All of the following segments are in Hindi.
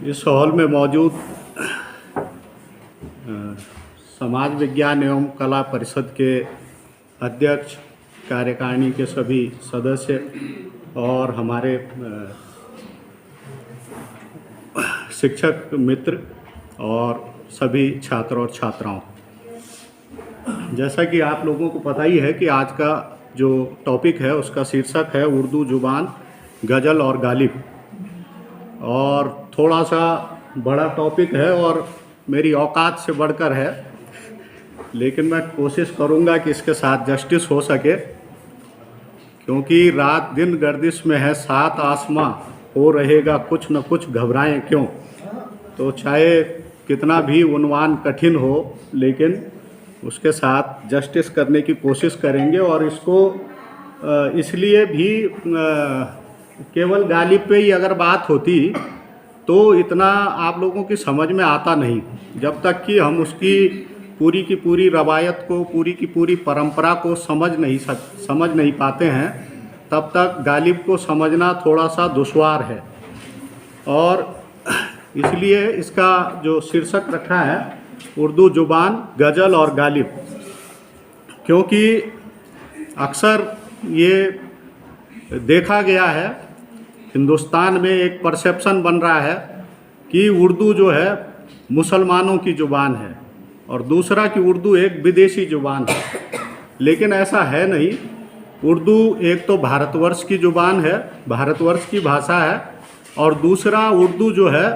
इस हॉल में मौजूद समाज विज्ञान एवं कला परिषद के अध्यक्ष, कार्यकारिणी के सभी सदस्य और हमारे शिक्षक मित्र और सभी छात्र और छात्राओं, जैसा कि आप लोगों को पता ही है कि आज का जो टॉपिक है उसका शीर्षक है उर्दू जुबान, गज़ल और गालिब। और थोड़ा सा बड़ा टॉपिक है और मेरी औकात से बढ़कर है, लेकिन मैं कोशिश करूंगा कि इसके साथ जस्टिस हो सके, क्योंकि रात दिन गर्दिश में है सात आसमां, हो रहेगा कुछ न कुछ घबराएं क्यों। तो चाहे कितना भी उन्वान कठिन हो, लेकिन उसके साथ जस्टिस करने की कोशिश करेंगे। और इसको इसलिए भी केवल गालिब पे ही अगर बात होती तो इतना आप लोगों की समझ में आता नहीं, जब तक कि हम उसकी पूरी की पूरी रवायत को, पूरी की पूरी परंपरा को समझ नहीं पाते हैं, तब तक गालिब को समझना थोड़ा सा दुश्वार है। और इसलिए इसका जो शीर्षक रखा है उर्दू जुबान, गज़ल और गालिब, क्योंकि अक्सर ये देखा गया है, हिंदुस्तान में एक परसेप्शन बन रहा है कि उर्दू जो है मुसलमानों की ज़ुबान है और दूसरा कि उर्दू एक विदेशी ज़ुबान है। लेकिन ऐसा है नहीं। उर्दू एक तो भारतवर्ष की ज़ुबान है, भारतवर्ष की भाषा है, और दूसरा उर्दू जो है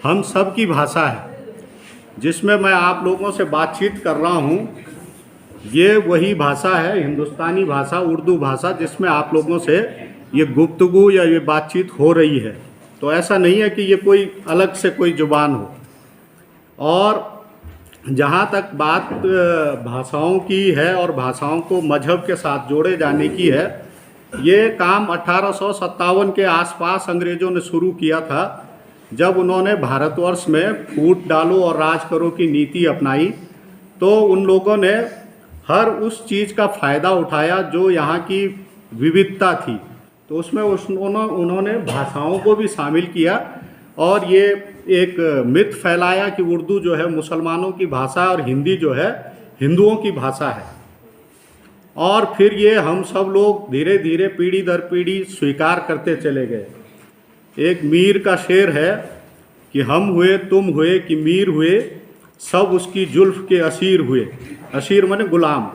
हम सब की भाषा है। जिसमें मैं आप लोगों से बातचीत कर रहा हूँ, ये वही भाषा है, हिंदुस्तानी भाषा, उर्दू भाषा, जिसमें आप लोगों से ये गुफ्तगू या ये बातचीत हो रही है। तो ऐसा नहीं है कि ये कोई अलग से कोई ज़ुबान हो। और जहाँ तक बात भाषाओं की है और भाषाओं को मजहब के साथ जोड़े जाने की है, ये काम 1857 के आसपास अंग्रेज़ों ने शुरू किया था, जब उन्होंने भारतवर्ष में फूट डालो और राज करो की नीति अपनाई। तो उन लोगों ने हर उस चीज़ का फ़ायदा उठाया जो यहाँ की विविधता थी, तो उसमें उन्होंने भाषाओं को भी शामिल किया और ये एक मिथ फैलाया कि उर्दू जो है मुसलमानों की भाषा और हिंदी जो है हिंदुओं की भाषा है। और फिर ये हम सब लोग धीरे धीरे पीढ़ी दर पीढ़ी स्वीकार करते चले गए। एक मीर का शेर है कि हम हुए तुम हुए कि मीर हुए, सब उसकी जुल्फ के असीर हुए। असीर माने गुलाम।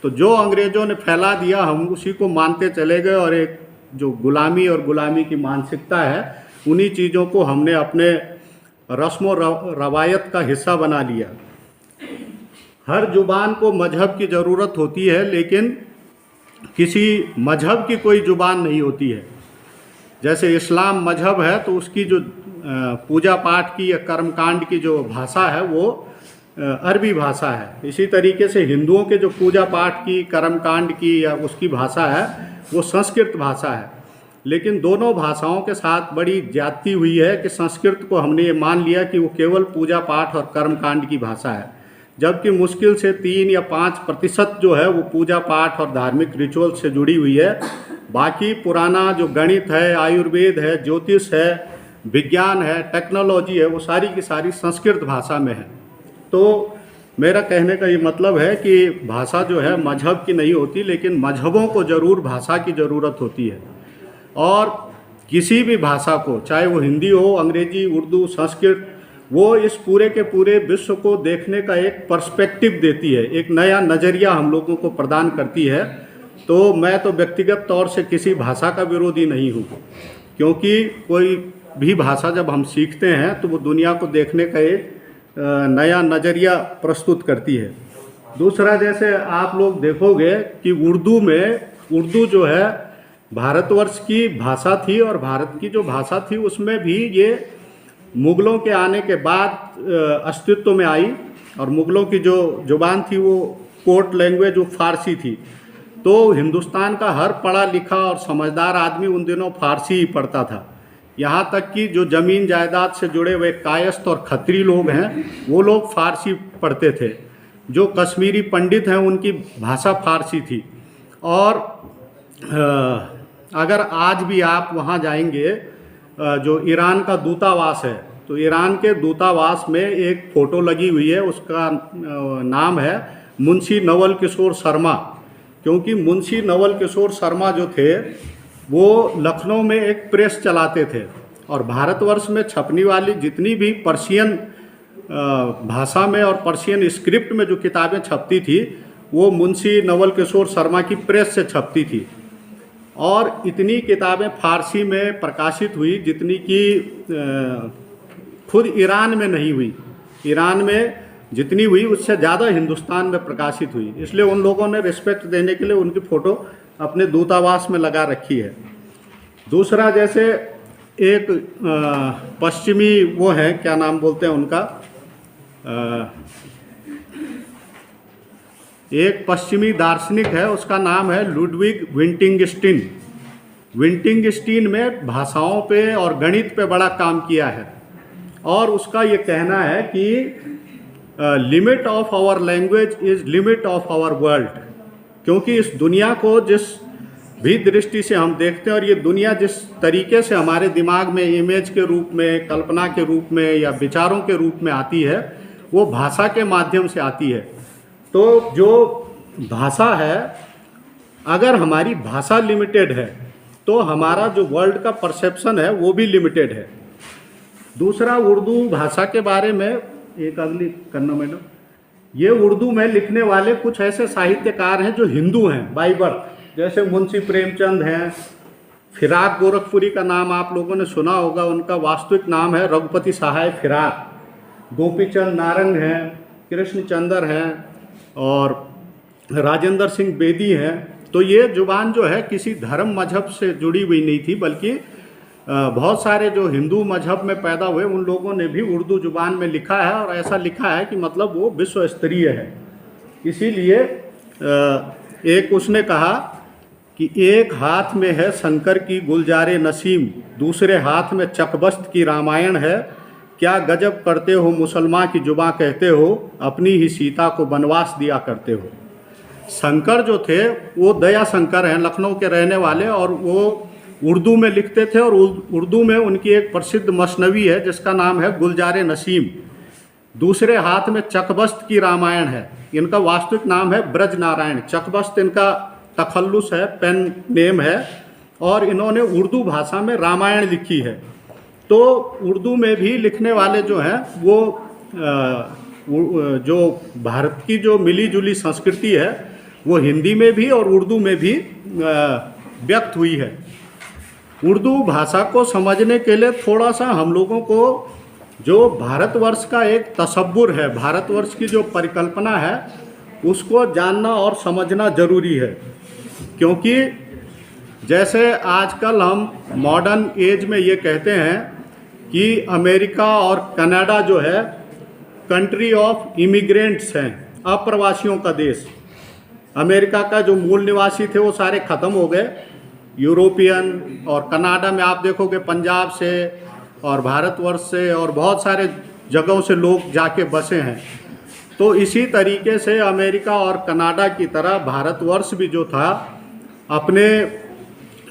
तो जो अंग्रेज़ों ने फैला दिया हम उसी को मानते चले गए, और एक जो गुलामी और गुलामी की मानसिकता है, उन्हीं चीज़ों को हमने अपने रस्म रवायत का हिस्सा बना लिया। हर ज़ुबान को मजहब की ज़रूरत होती है, लेकिन किसी मजहब की कोई ज़ुबान नहीं होती है। जैसे इस्लाम मजहब है तो उसकी जो पूजा पाठ की या कर्मकांड की जो भाषा है वो अरबी भाषा है। इसी तरीके से हिंदुओं के जो पूजा पाठ की, कर्मकांड की या उसकी भाषा है वो संस्कृत भाषा है। लेकिन दोनों भाषाओं के साथ बड़ी ज्यादती हुई है कि संस्कृत को हमने ये मान लिया कि वो केवल पूजा पाठ और कर्मकांड की भाषा है, जबकि मुश्किल से 3 या 5% जो है वो पूजा पाठ और धार्मिक रिचुअल से जुड़ी हुई है। बाकी पुराना जो गणित है, आयुर्वेद है, ज्योतिष है, विज्ञान है, टेक्नोलॉजी है, वो सारी की सारी संस्कृत भाषा में है। तो मेरा कहने का ये मतलब है कि भाषा जो है मजहब की नहीं होती, लेकिन मजहबों को ज़रूर भाषा की ज़रूरत होती है। और किसी भी भाषा को, चाहे वो हिंदी हो, अंग्रेजी, उर्दू, संस्कृत, वो इस पूरे के पूरे विश्व को देखने का एक पर्सपेक्टिव देती है, एक नया नज़रिया हम लोगों को प्रदान करती है। तो मैं तो व्यक्तिगत तौर से किसी भाषा का विरोधी नहीं हूँ, क्योंकि कोई भी भाषा जब हम सीखते हैं तो वो दुनिया को देखने का एक नया नज़रिया प्रस्तुत करती है। दूसरा, जैसे आप लोग देखोगे कि उर्दू जो है भारतवर्ष की भाषा थी, और भारत की जो भाषा थी उसमें भी ये मुग़लों के आने के बाद अस्तित्व में आई। और मुग़लों की जो ज़ुबान थी वो कोर्ट लैंग्वेज वो फ़ारसी थी। तो हिंदुस्तान का हर पढ़ा लिखा और समझदार आदमी उन दिनों फ़ारसी ही पढ़ता था। यहाँ तक कि जो ज़मीन जायदाद से जुड़े हुए कायस्थ और खत्री लोग हैं वो लोग फ़ारसी पढ़ते थे। जो कश्मीरी पंडित हैं उनकी भाषा फ़ारसी थी। और अगर आज भी आप वहाँ जाएंगे, जो ईरान का दूतावास है, तो ईरान के दूतावास में एक फ़ोटो लगी हुई है, उसका नाम है मुंशी नवल किशोर शर्मा। क्योंकि मुंशी नवल किशोर शर्मा जो थे वो लखनऊ में एक प्रेस चलाते थे, और भारतवर्ष में छपने वाली जितनी भी पर्शियन भाषा में और पर्शियन स्क्रिप्ट में जो किताबें छपती थी वो मुंशी नवल किशोर शर्मा की प्रेस से छपती थी। और इतनी किताबें फारसी में प्रकाशित हुई जितनी कि खुद ईरान में नहीं हुई। ईरान में जितनी हुई उससे ज़्यादा हिंदुस्तान में प्रकाशित हुई। इसलिए उन लोगों ने रिस्पेक्ट देने के लिए उनकी फ़ोटो अपने दूतावास में लगा रखी है। दूसरा, जैसे एक पश्चिमी वो है, क्या नाम बोलते हैं उनका, एक पश्चिमी दार्शनिक है, उसका नाम है लुडविग विंटिंगस्टीन। विंटिंगस्टीन में भाषाओं पे और गणित पे बड़ा काम किया है, और उसका ये कहना है कि limit of our language is limit of our world. क्योंकि इस दुनिया को जिस भी दृष्टि से हम देखते हैं, और ये दुनिया जिस तरीके से हमारे दिमाग में इमेज के रूप में, कल्पना के रूप में या विचारों के रूप में आती है, वो भाषा के माध्यम से आती है। तो जो भाषा है, अगर हमारी भाषा लिमिटेड है तो हमारा जो वर्ल्ड का परसेप्शन है वो भी लिमिटेड है। दूसरा, उर्दू भाषा के बारे में एक अगली करना मैडम, ये उर्दू में लिखने वाले कुछ ऐसे साहित्यकार हैं जो हिंदू हैं बाय बर्थ, जैसे मुंशी प्रेमचंद हैं। फिराक गोरखपुरी का नाम आप लोगों ने सुना होगा, उनका वास्तविक नाम है रघुपति सहाय फिराक। गोपीचंद नारंग हैं, कृष्णचंद्र हैं, और राजेंद्र सिंह बेदी हैं। तो ये जुबान जो है किसी धर्म मजहब से जुड़ी हुई नहीं थी, बल्कि बहुत सारे जो हिंदू मजहब में पैदा हुए उन लोगों ने भी उर्दू जुबान में लिखा है, और ऐसा लिखा है कि मतलब वो विश्व स्तरीय है। इसीलिए एक उसने कहा कि एक हाथ में है शंकर की गुलजारे नसीम, दूसरे हाथ में चकबस्त की रामायण है। क्या गजब करते हो मुसलमान की जुबां कहते हो, अपनी ही सीता को वनवास दिया करते हो। शंकर जो थे वो दया शंकर हैं, लखनऊ के रहने वाले, और वो उर्दू में लिखते थे, और उर्दू में उनकी एक प्रसिद्ध मसनवी है जिसका नाम है गुलजारे नसीम। दूसरे हाथ में चकबस्त की रामायण है। इनका वास्तविक नाम है ब्रज नारायण। चकबस्त इनका तखल्लुस है, पेन नेम है, और इन्होंने उर्दू भाषा में रामायण लिखी है। तो उर्दू में भी लिखने वाले जो हैं वो जो भारत की जो मिली जुली संस्कृति है वो हिंदी में भी और उर्दू में भी व्यक्त हुई है। उर्दू भाषा को समझने के लिए थोड़ा सा हम लोगों को जो भारतवर्ष का एक तसव्वुर है, भारतवर्ष की जो परिकल्पना है, उसको जानना और समझना जरूरी है। क्योंकि जैसे आजकल हम मॉडर्न एज में ये कहते हैं कि अमेरिका और कनाडा जो है कंट्री ऑफ इमिग्रेंट्स हैं, अप्रवासियों का देश। अमेरिका का जो मूल निवासी थे वो सारे ख़त्म हो गए, यूरोपियन, और कनाडा में आप देखोगे पंजाब से और भारतवर्ष से और बहुत सारे जगहों से लोग जाके बसे हैं। तो इसी तरीके से अमेरिका और कनाडा की तरह भारतवर्ष भी जो था अपने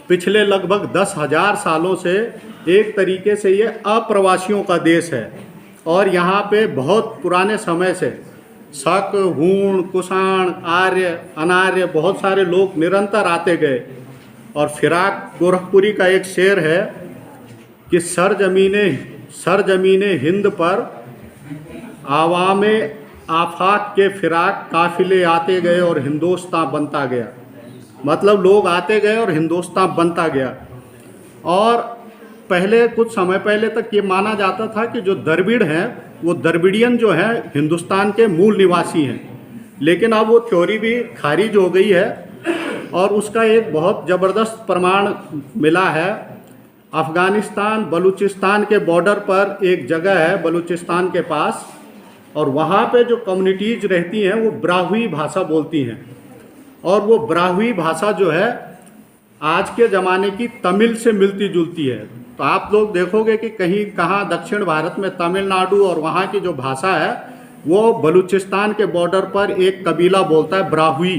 पिछले लगभग 10,000 सालों से एक तरीके से ये अप्रवासियों का देश है। और यहाँ पे बहुत पुराने समय से शक, हूण, कुषाण, आर्य, अनार्य बहुत सारे लोग निरंतर आते गए। और फिराक गोरखपुरी का एक शेर है कि सरजमीने हिंद पर आवामे आफाक के फिराक काफिले आते गए और हिंदुस्तान बनता गया। मतलब लोग आते गए और हिंदुस्तान बनता गया। और पहले कुछ समय पहले तक ये माना जाता था कि जो द्रविड़ हैं वो द्रविडियन जो हैं हिंदुस्तान के मूल निवासी हैं। लेकिन अब वो थ्योरी भी खारिज हो गई है, और उसका एक बहुत ज़बरदस्त प्रमाण मिला है। अफ़गानिस्तान बलूचिस्तान के बॉर्डर पर एक जगह है बलूचिस्तान के पास, और वहाँ पे जो कम्युनिटीज़ रहती हैं वो ब्राह्वी भाषा बोलती हैं। और वो ब्राह्वी भाषा जो है आज के ज़माने की तमिल से मिलती जुलती है। तो आप लोग देखोगे कि कहीं कहाँ दक्षिण भारत में तमिलनाडु और वहाँ की जो भाषा है वो बलूचिस्तान के बॉर्डर पर एक कबीला बोलता है ब्राह्वी।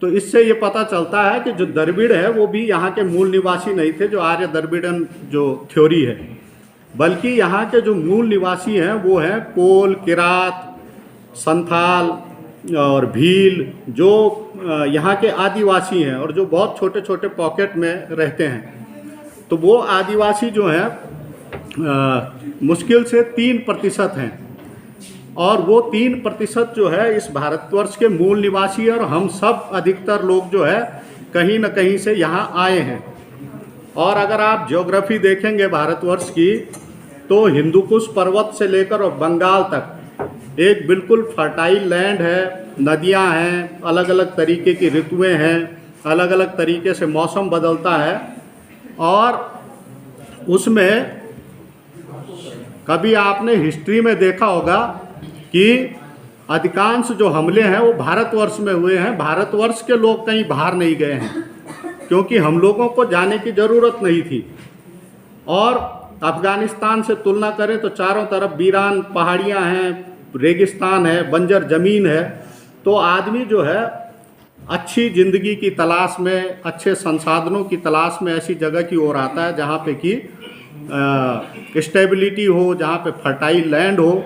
तो इससे ये पता चलता है कि जो द्रविड़ है वो भी यहाँ के मूल निवासी नहीं थे, जो आर्य द्रविड़न जो थ्योरी है, बल्कि यहाँ के जो मूल निवासी हैं वो हैं कोल, किरात, संथाल और भील, जो यहाँ के आदिवासी हैं और जो बहुत छोटे छोटे पॉकेट में रहते हैं। तो वो आदिवासी जो हैं मुश्किल से 3% हैं, और वो 3% जो है इस भारतवर्ष के मूल निवासी, और हम सब अधिकतर लोग जो है कहीं न कहीं से यहाँ आए हैं। और अगर आप ज्योग्राफी देखेंगे भारतवर्ष की, तो हिंदुकुश पर्वत से लेकर और बंगाल तक एक बिल्कुल फर्टाइल लैंड है, नदियाँ हैं, अलग अलग तरीके की ऋतुएं हैं, अलग अलग तरीके से मौसम बदलता है। और उसमें कभी आपने हिस्ट्री में देखा होगा कि अधिकांश जो हमले हैं वो भारतवर्ष में हुए हैं। भारतवर्ष के लोग कहीं बाहर नहीं गए हैं, क्योंकि हम लोगों को जाने की ज़रूरत नहीं थी। और अफ़गानिस्तान से तुलना करें तो चारों तरफ वीरान पहाड़ियाँ हैं, रेगिस्तान है, बंजर ज़मीन है। तो आदमी जो है अच्छी ज़िंदगी की तलाश में, अच्छे संसाधनों की तलाश में ऐसी जगह की ओर आता है जहाँ पे कि स्टेबिलिटी हो, जहाँ पे फर्टाइल लैंड हो।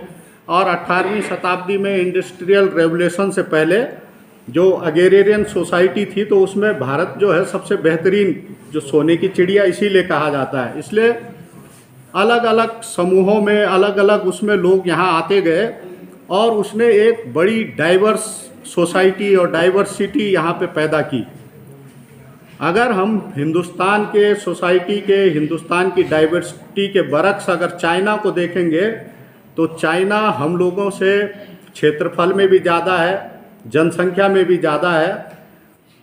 और 18वीं शताब्दी में इंडस्ट्रियल रेवोल्यूशन से पहले जो अग्रेरियन सोसाइटी थी, तो उसमें भारत जो है सबसे बेहतरीन, जो सोने की चिड़िया इसीलिए कहा जाता है। इसलिए अलग अलग समूहों में अलग अलग उसमें लोग यहाँ आते गए, और उसने एक बड़ी डाइवर्स सोसाइटी और डाइवर्सिटी यहाँ पे पैदा की। अगर हम हिंदुस्तान के सोसाइटी के, हिंदुस्तान की डाइवर्सिटी के बरक्स अगर चाइना को देखेंगे, तो चाइना हम लोगों से क्षेत्रफल में भी ज़्यादा है, जनसंख्या में भी ज़्यादा है,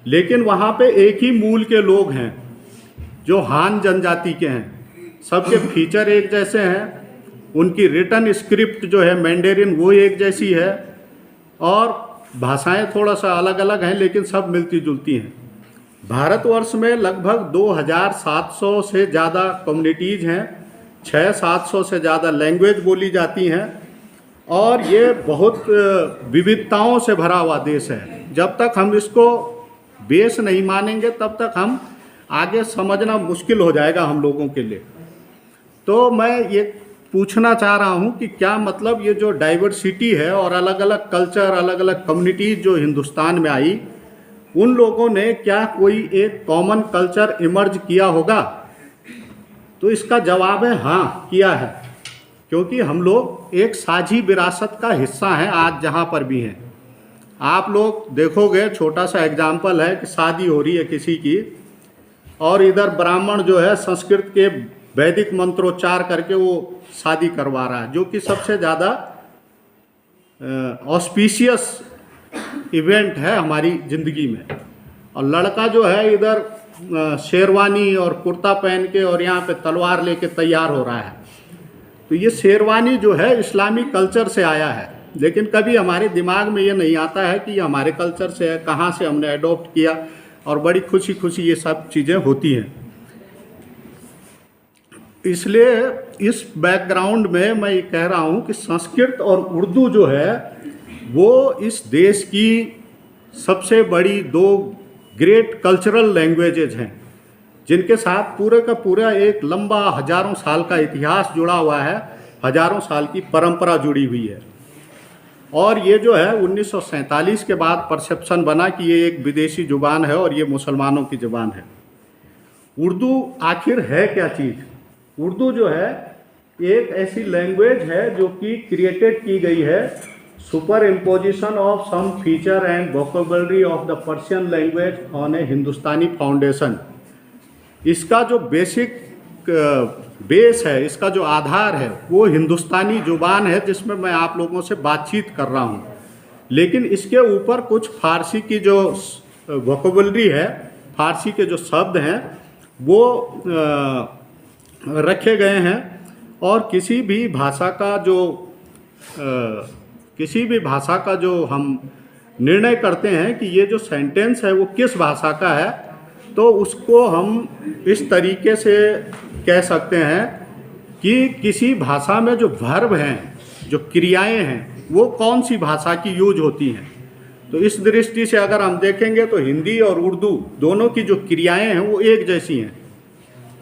लेकिन वहाँ पे एक ही मूल के लोग हैं जो हान जनजाति के हैं। सबके फीचर एक जैसे हैं, उनकी रिटन स्क्रिप्ट जो है मैंडेरिन वो एक जैसी है, और भाषाएं थोड़ा सा अलग अलग हैं लेकिन सब मिलती जुलती हैं। भारतवर्ष में लगभग 2700 से ज़्यादा कम्युनिटीज़ हैं, 600-700 से ज़्यादा लैंग्वेज बोली जाती हैं, और ये बहुत विविधताओं से भरा हुआ देश है। जब तक हम इसको बेस नहीं मानेंगे तब तक हम आगे समझना मुश्किल हो जाएगा हम लोगों के लिए। तो मैं ये पूछना चाह रहा हूँ कि क्या मतलब ये जो डाइवर्सिटी है और अलग अलग कल्चर, अलग अलग कम्युनिटीज़ जो हिंदुस्तान में आई, उन लोगों ने क्या कोई एक कॉमन कल्चर इमर्ज किया होगा? तो इसका जवाब है हाँ, किया है। क्योंकि हम लोग एक साझी विरासत का हिस्सा हैं आज जहाँ पर भी हैं। आप लोग देखोगे, छोटा सा एग्जाम्पल है कि शादी हो रही है किसी की, और इधर ब्राह्मण जो है संस्कृत के वैदिक मंत्रोच्चार करके वो शादी करवा रहा है, जो कि सबसे ज़्यादा ऑस्पिशियस इवेंट है हमारी ज़िंदगी में। और लड़का जो है इधर शेरवानी और कुर्ता पहन के और यहाँ पे तलवार लेके तैयार हो रहा है। तो ये शेरवानी जो है इस्लामी कल्चर से आया है, लेकिन कभी हमारे दिमाग में ये नहीं आता है कि ये हमारे कल्चर से है, कहाँ से हमने अडॉप्ट किया, और बड़ी खुशी खुशी ये सब चीज़ें होती हैं। इसलिए इस बैकग्राउंड में मैं ये कह रहा हूँ कि संस्कृत और उर्दू जो है वो इस देश की सबसे बड़ी 2 ग्रेट कल्चरल लैंग्वेजेज हैं, जिनके साथ पूरे का पूरा एक लंबा हजारों साल का इतिहास जुड़ा हुआ है, हजारों साल की परंपरा जुड़ी हुई है। और ये जो है 1947 के बाद परसेप्शन बना कि ये एक विदेशी ज़ुबान है और ये मुसलमानों की ज़ुबान है। उर्दू आखिर है क्या चीज़? उर्दू जो है एक ऐसी लैंग्वेज है जो कि क्रिएटेड की गई है super imposition of some feature and vocabulary of the Persian language on a Hindustani foundation. इसका जो बेसिक बेस है, इसका जो आधार है, वो हिंदुस्तानी ज़ुबान है जिसमें मैं आप लोगों से बातचीत कर रहा हूँ। लेकिन इसके ऊपर कुछ फारसी की जो वोकेबलरी है, फारसी के जो शब्द हैं वो रखे गए हैं। और किसी भी भाषा का जो हम निर्णय करते हैं कि ये जो सेंटेंस है वो किस भाषा का है, तो उसको हम इस तरीके से कह सकते हैं कि किसी भाषा में जो वर्ब हैं, जो क्रियाएं हैं, वो कौन सी भाषा की यूज होती हैं। तो इस दृष्टि से अगर हम देखेंगे तो हिंदी और उर्दू दोनों की जो क्रियाएं हैं वो एक जैसी हैं।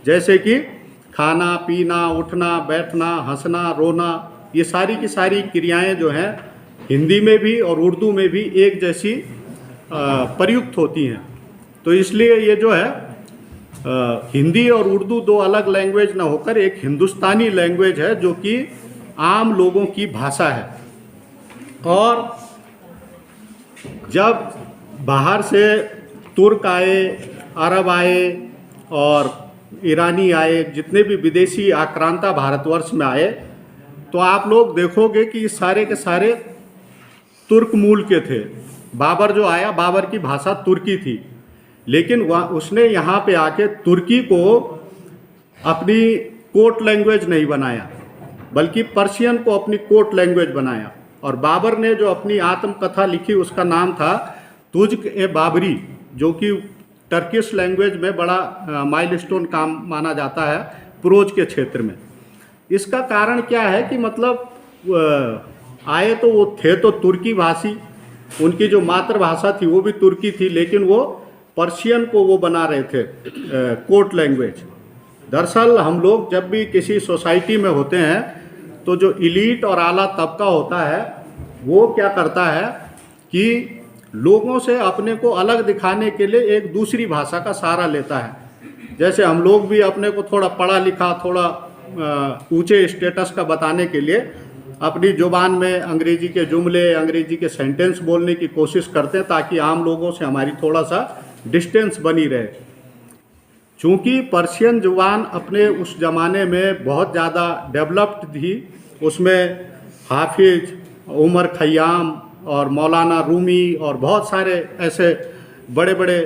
जैसे कि खाना, पीना, उठना, बैठना, हंसना, रोना, ये सारी की सारी क्रियाएं जो हैं हिंदी में भी और उर्दू में भी एक जैसी प्रयुक्त होती हैं। तो इसलिए ये जो है हिंदी और उर्दू दो अलग लैंग्वेज ना होकर एक हिंदुस्तानी लैंग्वेज है जो कि आम लोगों की भाषा है। और जब बाहर से तुर्क आए, अरब आए और ईरानी आए, जितने भी विदेशी आक्रांता भारतवर्ष में आए, तो आप लोग देखोगे कि सारे के सारे तुर्क मूल के थे। बाबर जो आया, बाबर की भाषा तुर्की थी, लेकिन वह उसने यहाँ पे आके तुर्की को अपनी कोर्ट लैंग्वेज नहीं बनाया, बल्कि पर्शियन को अपनी कोर्ट लैंग्वेज बनाया। और बाबर ने जो अपनी आत्मकथा लिखी उसका नाम था तुज़्क-ए-बाबरी, जो कि टर्किश लैंग्वेज में बड़ा माइलस्टोन काम माना जाता है प्रोज के क्षेत्र में। इसका कारण क्या है कि मतलब आए तो वो थे तो तुर्की भाषी, उनकी जो मातृभाषा थी वो भी तुर्की थी, लेकिन वो पर्शियन को वो बना रहे थे कोर्ट लैंग्वेज। दरअसल हम लोग जब भी किसी सोसाइटी में होते हैं तो जो इलीट और आला तबका होता है वो क्या करता है कि लोगों से अपने को अलग दिखाने के लिए एक दूसरी भाषा का सहारा लेता है। जैसे हम लोग भी अपने को थोड़ा पढ़ा लिखा, थोड़ा ऊंचे स्टेटस का बताने के लिए अपनी ज़ुबान में अंग्रेजी के जुमले, अंग्रेजी के सेंटेंस बोलने की कोशिश करते हैं ताकि आम लोगों से हमारी थोड़ा सा डिस्टेंस बनी रहे। चूँकि पर्शियन ज़ुबान अपने उस ज़माने में बहुत ज़्यादा डेवलप्ड थी, उसमें हाफिज, उमर खयाम और मौलाना रूमी और बहुत सारे ऐसे बड़े बड़े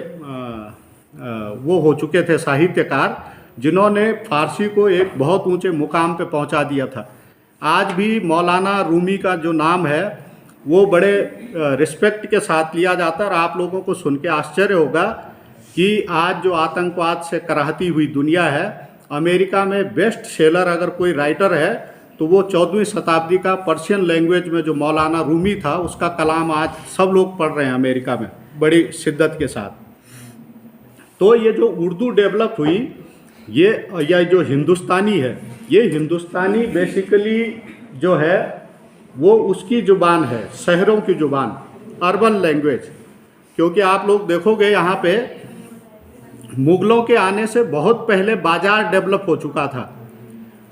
वो हो चुके थे साहित्यकार, जिन्होंने फ़ारसी को एक बहुत ऊंचे मुकाम पे पहुंचा दिया था। आज भी मौलाना रूमी का जो नाम है वो बड़े रिस्पेक्ट के साथ लिया जाता है। और आप लोगों को सुन के आश्चर्य होगा कि आज जो आतंकवाद से कराहती हुई दुनिया है, अमेरिका में बेस्ट सेलर अगर कोई राइटर है तो वो 14वीं शताब्दी का पर्शियन लैंग्वेज में जो मौलाना रूमी था उसका कलाम आज सब लोग पढ़ रहे हैं अमेरिका में बड़ी शिद्दत के साथ। तो ये जो उर्दू डेवलप हुई, ये जो हिंदुस्तानी है, ये हिंदुस्तानी बेसिकली जो है वो उसकी ज़ुबान है, शहरों की ज़ुबान, अर्बन लैंग्वेज। क्योंकि आप लोग देखोगे यहाँ पे मुग़लों के आने से बहुत पहले बाज़ार डेवलप हो चुका था,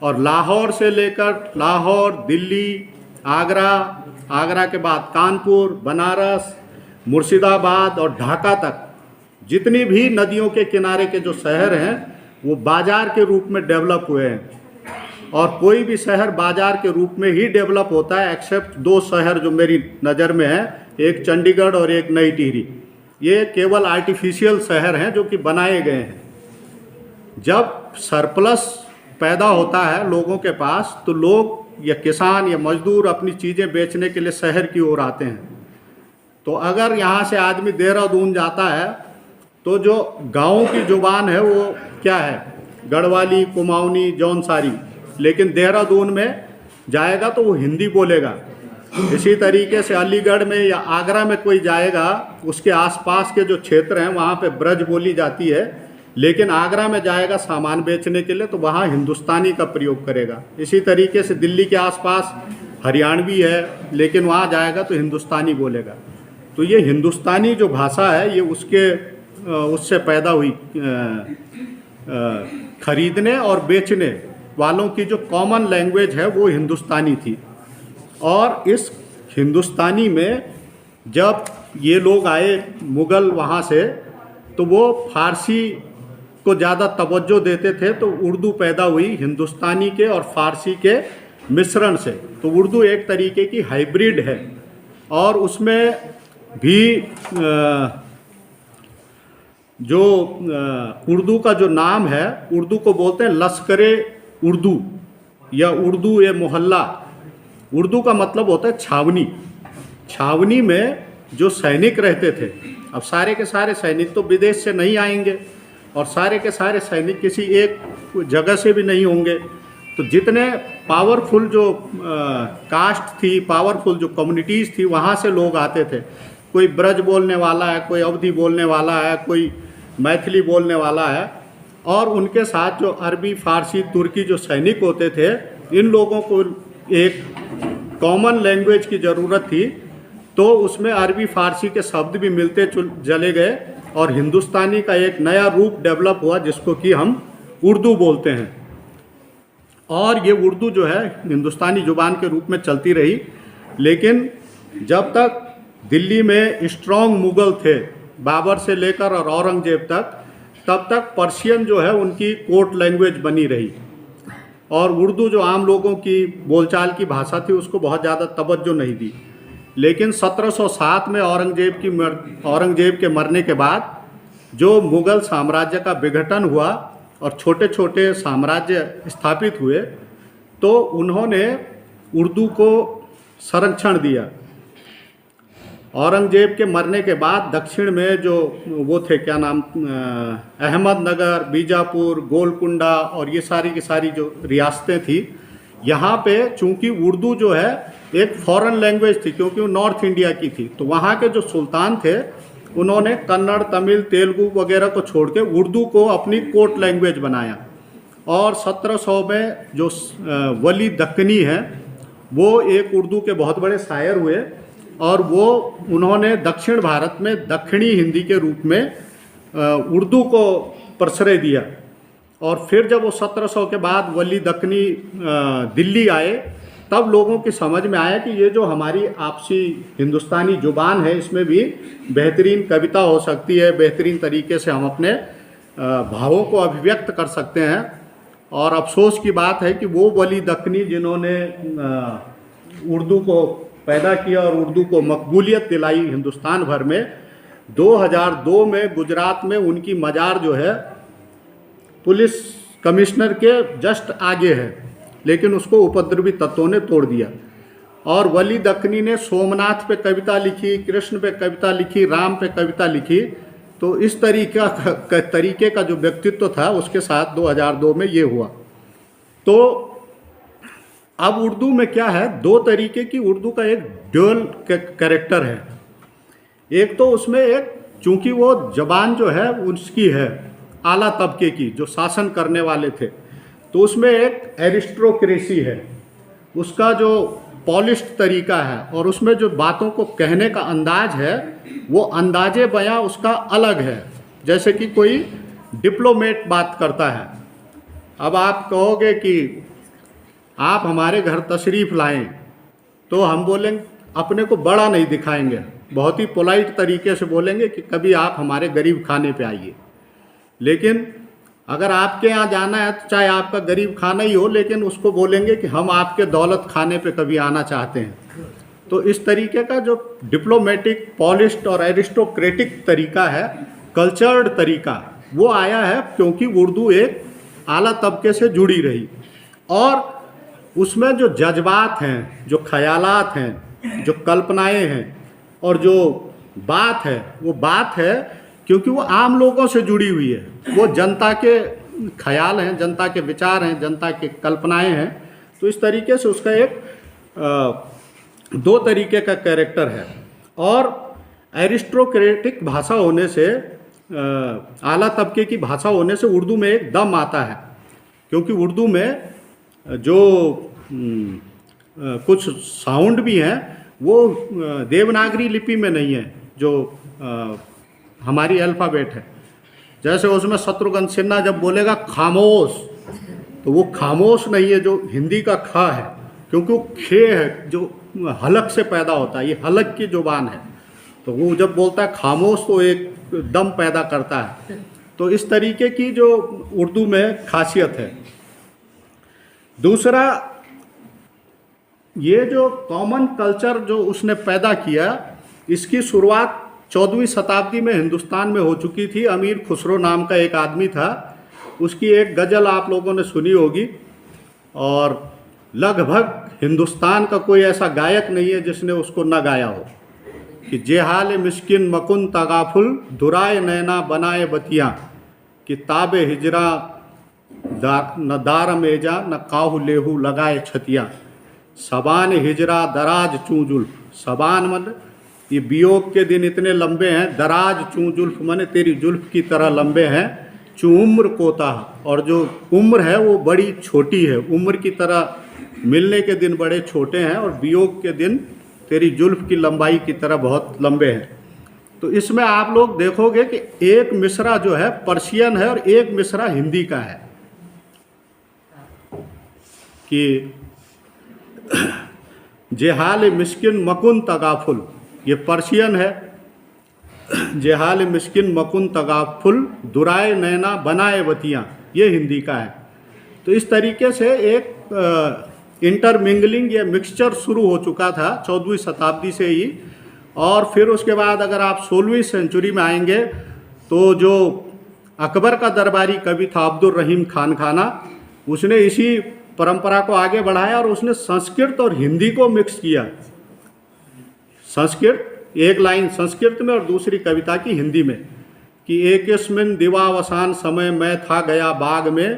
और लाहौर से लेकर लाहौर, दिल्ली, आगरा के बाद कानपुर, बनारस, मुर्शिदाबाद और ढाका तक जितनी भी नदियों के किनारे के जो शहर हैं वो बाज़ार के रूप में डेवलप हुए हैं। और कोई भी शहर बाज़ार के रूप में ही डेवलप होता है, एक्सेप्ट दो शहर जो मेरी नज़र में हैं, एक चंडीगढ़ और एक नई टिहरी। ये केवल आर्टिफिशियल शहर हैं जो कि बनाए गए हैं। जब सरप्लस पैदा होता है लोगों के पास तो लोग या किसान या मजदूर अपनी चीज़ें बेचने के लिए शहर की ओर आते हैं। तो अगर यहाँ से आदमी देहरादून जाता है तो जो गाँव की ज़ुबान है वो क्या है, गढ़वाली, कुमाऊनी, जौनसारी, लेकिन देहरादून में जाएगा तो वो हिंदी बोलेगा। इसी तरीके से अलीगढ़ में या आगरा में कोई जाएगा, उसके आसपास के जो क्षेत्र हैं वहाँ पे ब्रज बोली जाती है, लेकिन आगरा में जाएगा सामान बेचने के लिए तो वहाँ हिंदुस्तानी का प्रयोग करेगा। इसी तरीके से दिल्ली के आसपास हरियाणवी है, लेकिन वहाँ जाएगा तो हिंदुस्तानी बोलेगा। तो ये हिंदुस्तानी जो भाषा है ये उससे पैदा हुई। खरीदने और बेचने वालों की जो कॉमन लैंग्वेज है वो हिंदुस्तानी थी। और इस हिंदुस्तानी में जब ये लोग आए मुग़ल वहाँ से, तो वो फारसी को ज़्यादा तवज्जो देते थे, तो उर्दू पैदा हुई हिंदुस्तानी के और फारसी के मिश्रण से। तो उर्दू एक तरीके की हाइब्रिड है, और उसमें भी जो उर्दू का जो नाम है, उर्दू को बोलते हैं लश्करे उर्दू या उर्दू ए मोहल्ला। उर्दू का मतलब होता है छावनी। छावनी में जो सैनिक रहते थे, अब सारे के सारे सैनिक तो विदेश से नहीं आएंगे और सारे के सारे सैनिक किसी एक जगह से भी नहीं होंगे। तो जितने पावरफुल जो कास्ट थी, पावरफुल जो कम्युनिटीज़ थी, वहाँ से लोग आते थे। कोई ब्रज बोलने वाला है, कोई अवधी बोलने वाला है, कोई मैथिली बोलने वाला है, और उनके साथ जो अरबी, फारसी, तुर्की जो सैनिक होते थे, इन लोगों को एक कॉमन लैंग्वेज की ज़रूरत थी। तो उसमें अरबी, फारसी के शब्द भी मिलते चले गए और हिंदुस्तानी का एक नया रूप डेवलप हुआ जिसको कि हम उर्दू बोलते हैं। और ये उर्दू जो है हिंदुस्तानी ज़ुबान के रूप में चलती रही, लेकिन जब तक दिल्ली में स्ट्रॉन्ग मुग़ल थे, बाबर से लेकर और औरंगजेब तक, तब तक पर्शियन जो है उनकी कोर्ट लैंग्वेज बनी रही, और उर्दू जो आम लोगों की बोलचाल की भाषा थी उसको बहुत ज़्यादा तवज्जो नहीं दी। लेकिन 1707 में औरंगजेब के मरने के बाद जो मुग़ल साम्राज्य का विघटन हुआ और छोटे छोटे साम्राज्य स्थापित हुए, तो उन्होंने उर्दू को संरक्षण दिया। औरंगजेब के मरने के बाद दक्षिण में जो वो थे, क्या नाम, अहमदनगर, बीजापुर, गोलकुंडा और ये सारी की सारी जो रियासतें थी, यहाँ पे चूंकि उर्दू जो है एक फॉरेन लैंग्वेज थी, क्योंकि वो नॉर्थ इंडिया की थी, तो वहाँ के जो सुल्तान थे उन्होंने कन्नड़, तमिल, तेलुगु वगैरह को छोड़ के उर्दू को अपनी कोर्ट लैंग्वेज बनाया। और 1700 में जो वली दक्कनी है वो एक उर्दू के बहुत बड़े शायर हुए, और वो उन्होंने दक्षिण भारत में दक्षिणी हिंदी के रूप में उर्दू को प्रश्रय दिया। और फिर जब वो 1700 के बाद वली दक्कनी दिल्ली आए, तब लोगों की समझ में आया कि ये जो हमारी आपसी हिंदुस्तानी ज़ुबान है, इसमें भी बेहतरीन कविता हो सकती है, बेहतरीन तरीके से हम अपने भावों को अभिव्यक्त कर सकते हैं। और अफसोस की बात है कि वो वली दक्कनी जिन्होंने उर्दू को पैदा किया और उर्दू को मकबूलियत दिलाई हिंदुस्तान भर में, 2002 में गुजरात में उनकी मज़ार जो है पुलिस कमिश्नर के जस्ट आगे है, लेकिन उसको उपद्रवी तत्वों ने तोड़ दिया। और वली दक्कनी ने सोमनाथ पे कविता लिखी, कृष्ण पे कविता लिखी, राम पे कविता लिखी। तो इस तरीके का जो व्यक्तित्व था उसके साथ 2002 में ये हुआ। तो अब उर्दू में क्या है, दो तरीके की उर्दू का एक ड्यूअल कैरेक्टर है। एक तो उसमें एक, चूंकि वो जबान जो है उसकी है आला तबके की, जो शासन करने वाले थे, तो उसमें एक एरिस्टोक्रेसी है, उसका जो पॉलिश्ड तरीका है, और उसमें जो बातों को कहने का अंदाज है वो अंदाजे बयां उसका अलग है, जैसे कि कोई डिप्लोमेट बात करता है। अब आप कहोगे कि आप हमारे घर तशरीफ़ लाएं, तो हम बोलेंगे, अपने को बड़ा नहीं दिखाएंगे, बहुत ही पोलाइट तरीके से बोलेंगे कि कभी आप हमारे गरीब खाने पे आइए। लेकिन अगर आपके यहाँ जाना है तो चाहे आपका गरीब खाना ही हो, लेकिन उसको बोलेंगे कि हम आपके दौलत खाने पे कभी आना चाहते हैं। तो इस तरीके का जो डिप्लोमेटिक, पॉलिश्ड और एरिस्टोक्रेटिक तरीका है, कल्चर्ड तरीका, वो आया है क्योंकि उर्दू एक आला तबके से जुड़ी रही। और उसमें जो जज्बात हैं, जो ख्यालात हैं, जो कल्पनाएं हैं, और जो बात है, वो बात है क्योंकि वो आम लोगों से जुड़ी हुई है। वो जनता के ख्याल हैं, जनता के विचार हैं, जनता की कल्पनाएं हैं। तो इस तरीके से उसका एक दो तरीके का कैरेक्टर है। और एरिस्टोक्रेटिक भाषा होने से, आला तबके की भाषा होने से उर्दू में एक दम आता है, क्योंकि उर्दू में जो कुछ साउंड भी हैं वो देवनागरी लिपि में नहीं है, जो हमारी अल्फ़ाबेट है। जैसे उसमें शत्रुघ्न सिन्हा जब बोलेगा खामोश, तो वो खामोश नहीं है जो हिंदी का खा है, क्योंकि वो खे है जो हलक से पैदा होता है, ये हलक की जुबान है। तो वो जब बोलता है खामोश तो एक दम पैदा करता है। तो इस तरीके की जो उर्दू में खासियत है। दूसरा, ये जो कॉमन कल्चर जो उसने पैदा किया, इसकी शुरुआत 14वीं शताब्दी में हिंदुस्तान में हो चुकी थी। अमीर खुसरो नाम का एक आदमी था, उसकी एक गज़ल आप लोगों ने सुनी होगी, और लगभग हिंदुस्तान का कोई ऐसा गायक नहीं है जिसने उसको न गाया हो कि जेहाल मिस्किन मकुन तगाफुल दुराए नैना बनाए बतियाँ, किताब हिजरा न दार मेजा न काहू लेहू लगाए छतिया, सबान हिजरा दराज चूजुल। सबान मतलब ये वियोग के दिन इतने लंबे हैं, दराज चूं जुल्फ माने तेरी जुल्फ की तरह लंबे हैं, चूं उम्र कोताह, और जो उम्र है वो बड़ी छोटी है, उम्र की तरह मिलने के दिन बड़े छोटे हैं और वियोग के दिन तेरी जुल्फ की लंबाई की तरह बहुत लंबे हैं। तो इसमें आप लोग देखोगे कि एक मिसरा जो है पर्शियन है और एक मिसरा हिंदी का है, कि जेहाल मिस्किन मकुन तगाफुल, ये पर्शियन है, जेहाल मिस्किन मकुन तगाफुल दुराए नैना बनाए वतियाँ, ये हिंदी का है। तो इस तरीके से एक इंटरमिंगलिंग या मिक्सचर शुरू हो चुका था 14वीं शताब्दी से ही। और फिर उसके बाद अगर आप 16वीं सेंचुरी में आएंगे तो जो अकबर का दरबारी कवि था अब्दुल रहीम खान खाना, उसने इसी परंपरा को आगे बढ़ाया और उसने संस्कृत और हिंदी को मिक्स किया। संस्कृत, एक लाइन संस्कृत में और दूसरी कविता की हिंदी में, कि एकिस्मिन दिवावसान समय मैं था गया बाग में,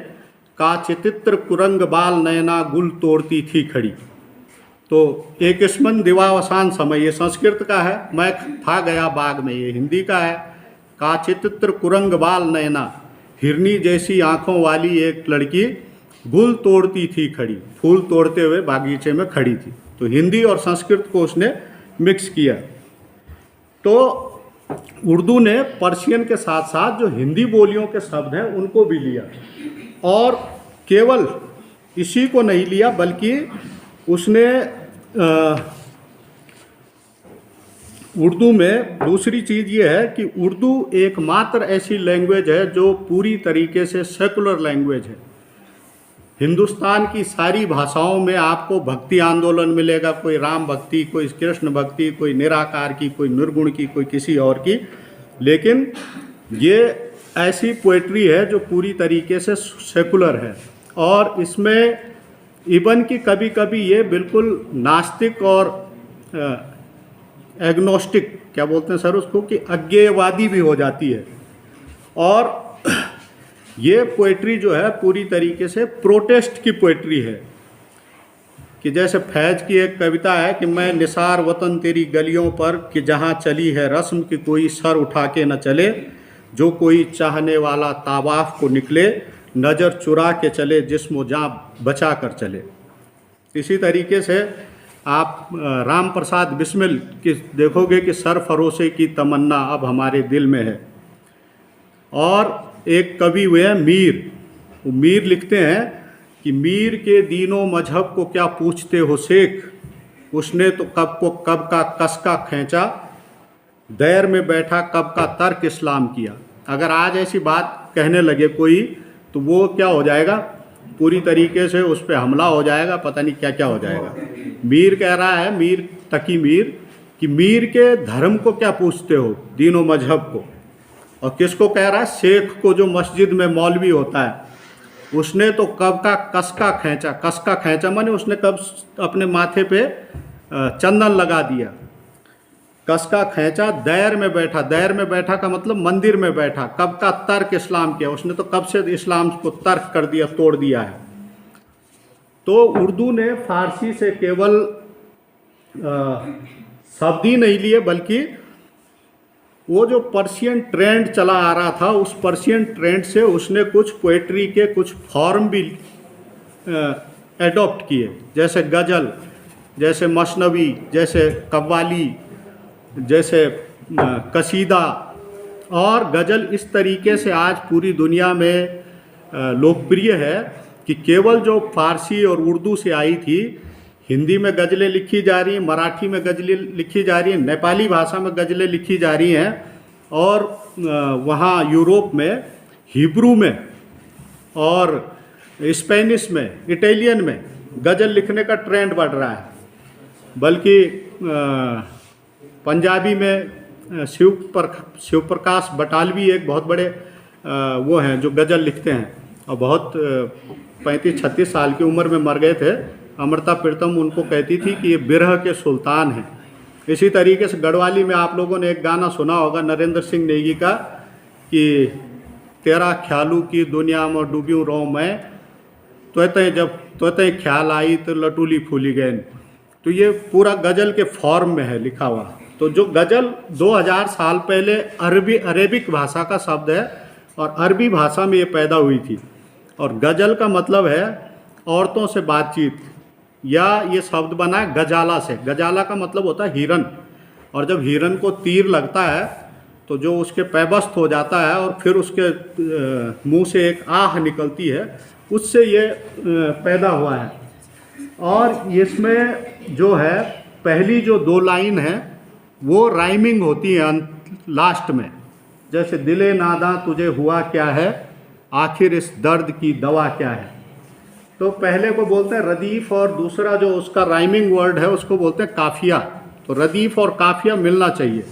का चित्र कुरंग बाल नयना गुल तोड़ती थी खड़ी। तो एकिस्मिन दिवावसान समय ये संस्कृत का है, मैं था गया बाग में ये हिंदी का है। का चित्र कुरंग बाल नयना, हिरनी जैसी आँखों वाली एक लड़की गुल तोड़ती थी खड़ी, फूल तोड़ते हुए बागीचे में खड़ी थी। तो हिंदी और संस्कृत को उसने मिक्स किया। तो उर्दू ने पर्शियन के साथ साथ जो हिंदी बोलियों के शब्द हैं उनको भी लिया, और केवल इसी को नहीं लिया बल्कि उसने उर्दू में दूसरी चीज़ ये है कि उर्दू एकमात्र ऐसी लैंग्वेज है जो पूरी तरीके से सेकुलर लैंग्वेज है। हिंदुस्तान की सारी भाषाओं में आपको भक्ति आंदोलन मिलेगा, कोई राम भक्ति, कोई कृष्ण भक्ति, कोई निराकार की, कोई निर्गुण की, कोई किसी और की, लेकिन ये ऐसी पोएट्री है जो पूरी तरीके से सेकुलर है। और इसमें इवन की कभी कभी ये बिल्कुल नास्तिक और एग्नोस्टिक, क्या बोलते हैं सर उसको, कि अज्ञेयवादी भी हो जाती है। और ये पोएट्री जो है पूरी तरीके से प्रोटेस्ट की पोएट्री है, कि जैसे फैज की एक कविता है कि मैं निसार वतन तेरी गलियों पर, कि जहाँ चली है रस्म कि कोई सर उठा के न चले, जो कोई चाहने वाला तावाफ को निकले, नज़र चुरा के चले जिस्म जाँ बचा कर चले। इसी तरीके से आप राम प्रसाद बिस्मिल की देखोगे कि सर फरोसे की तमन्ना अब हमारे दिल में है। और एक कवि हुए हैं मीर, वो मीर लिखते हैं कि मीर के दीनों मजहब को क्या पूछते हो शेख, उसने तो कब को कब का कसका खींचा, दैर में बैठा कब का तर्क इस्लाम किया। अगर आज ऐसी बात कहने लगे कोई तो वो क्या हो जाएगा, पूरी तरीके से उस पर हमला हो जाएगा, पता नहीं क्या क्या हो जाएगा। मीर कह रहा है, मीर तकी मीर, कि मीर के धर्म को क्या पूछते हो, दीनों मजहब को। और किसको कह रहा है, शेख को, जो मस्जिद में मौलवी होता है। उसने तो कब का कसका खींचा, कसका खींचा माने उसने कब अपने माथे पे चंदन लगा दिया, कसका खींचा, दैर में बैठा, दैर में बैठा का मतलब मंदिर में बैठा, कब का तर्क इस्लाम किया, उसने तो कब से इस्लाम को तर्क कर दिया, तोड़ दिया है। तो उर्दू ने फारसी से केवल शब्द ही नहीं लिए बल्कि वो जो पर्शियन ट्रेंड चला आ रहा था उस पर्शियन ट्रेंड से उसने कुछ पोएट्री के कुछ फॉर्म भी एडॉप्ट किए, जैसे गज़ल, जैसे मसनवी, जैसे कव्वाली, जैसे कसीदा। और गज़ल इस तरीके से आज पूरी दुनिया में लोकप्रिय है कि केवल जो फारसी और उर्दू से आई थी, हिंदी में गज़लें लिखी जा रही हैं, मराठी में गज़लें लिखी जा रही हैं, नेपाली भाषा में गज़लें लिखी जा रही हैं, और वहाँ यूरोप में हिब्रू में और स्पेनिश में, इटालियन में गज़ल लिखने का ट्रेंड बढ़ रहा है। बल्कि पंजाबी में शिव प्रकाश बटालवी एक बहुत बड़े वो हैं जो गज़ल लिखते हैं, और बहुत 35-36 साल की उम्र में मर गए थे। अमृता प्रीतम उनको कहती थी कि ये बिरह के सुल्तान हैं। इसी तरीके से गढ़वाली में आप लोगों ने एक गाना सुना होगा नरेंद्र सिंह नेगी का, कि तेरा ख्यालू की दुनिया में डूब्यूँ रहूँ मैं, तो ख्याल आई तो लटूली फूली गैन। तो ये पूरा गज़ल के फॉर्म में है लिखा हुआ। तो जो गज़ल 2000 साल पहले अरेबिक भाषा का शब्द है और अरबी भाषा में ये पैदा हुई थी। और गज़ल का मतलब है औरतों से बातचीत, या ये शब्द बना है गजाला से। गजाला का मतलब होता है हिरन, और जब हिरन को तीर लगता है तो जो उसके पैबस्त हो जाता है और फिर उसके मुंह से एक आह निकलती है, उससे ये पैदा हुआ है। और इसमें जो है पहली जो 2 लाइन है वो राइमिंग होती है लास्ट में, जैसे दिले नादा तुझे हुआ क्या है, आखिर इस दर्द की दवा क्या है। तो पहले को बोलते हैं रदीफ, और दूसरा जो उसका राइमिंग वर्ड है उसको बोलते हैं काफिया। तो रदीफ और काफिया मिलना चाहिए।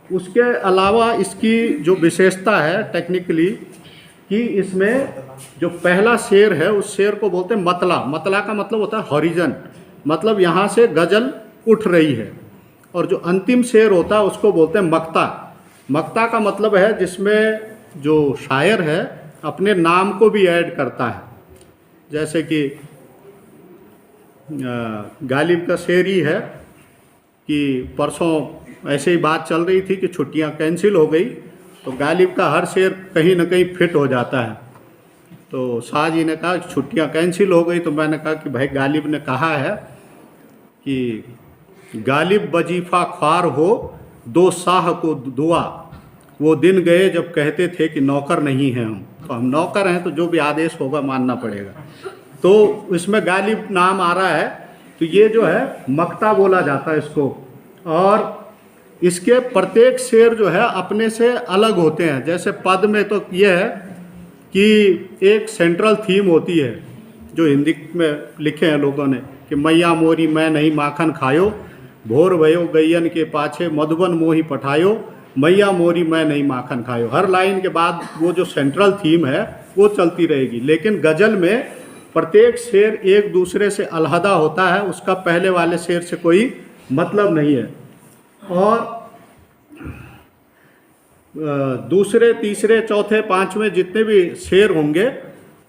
उसके अलावा इसकी जो विशेषता है टेक्निकली कि इसमें जो पहला शेर है उस शेर को बोलते हैं मतला। मतला का मतलब होता है हॉरिजन, मतलब यहाँ से गज़ल उठ रही है। और जो अंतिम शेर होता है उसको बोलते हैं मक्ता। मक्ता का मतलब है जिसमें जो शायर है अपने नाम को भी ऐड करता है, जैसे कि गालिब का शेर ही है कि परसों ऐसे ही बात चल रही थी कि छुट्टियां कैंसिल हो गई, तो गालिब का हर शेर कहीं ना कहीं फिट हो जाता है। तो शाह जी ने कहा छुट्टियां कैंसिल हो गई, तो मैंने कहा कि भाई गालिब ने कहा है कि गालिब वजीफ़ा ख्वार हो दो शाह को दुआ, वो दिन गए जब कहते थे कि नौकर नहीं हैं हम। तो हम नौकर हैं तो जो भी आदेश होगा मानना पड़ेगा। तो इसमें गालिब नाम आ रहा है, तो ये जो है मक्ता बोला जाता है इसको। और इसके प्रत्येक शेर जो है अपने से अलग होते हैं। जैसे पद में तो ये है कि एक सेंट्रल थीम होती है जो हिंदी में लिखे हैं लोगों ने कि मैया मोरी मैं नहीं माखन खायो, भोर भयो गैयन के पाछे मधुबन मोही पठायो, मैया मोरी मैं नहीं माखन खायो। हर लाइन के बाद वो जो सेंट्रल थीम है वो चलती रहेगी। लेकिन गज़ल में प्रत्येक शेर एक दूसरे से अलहदा होता है, उसका पहले वाले शेर से कोई मतलब नहीं है। और दूसरे तीसरे चौथे पांचवें जितने भी शेर होंगे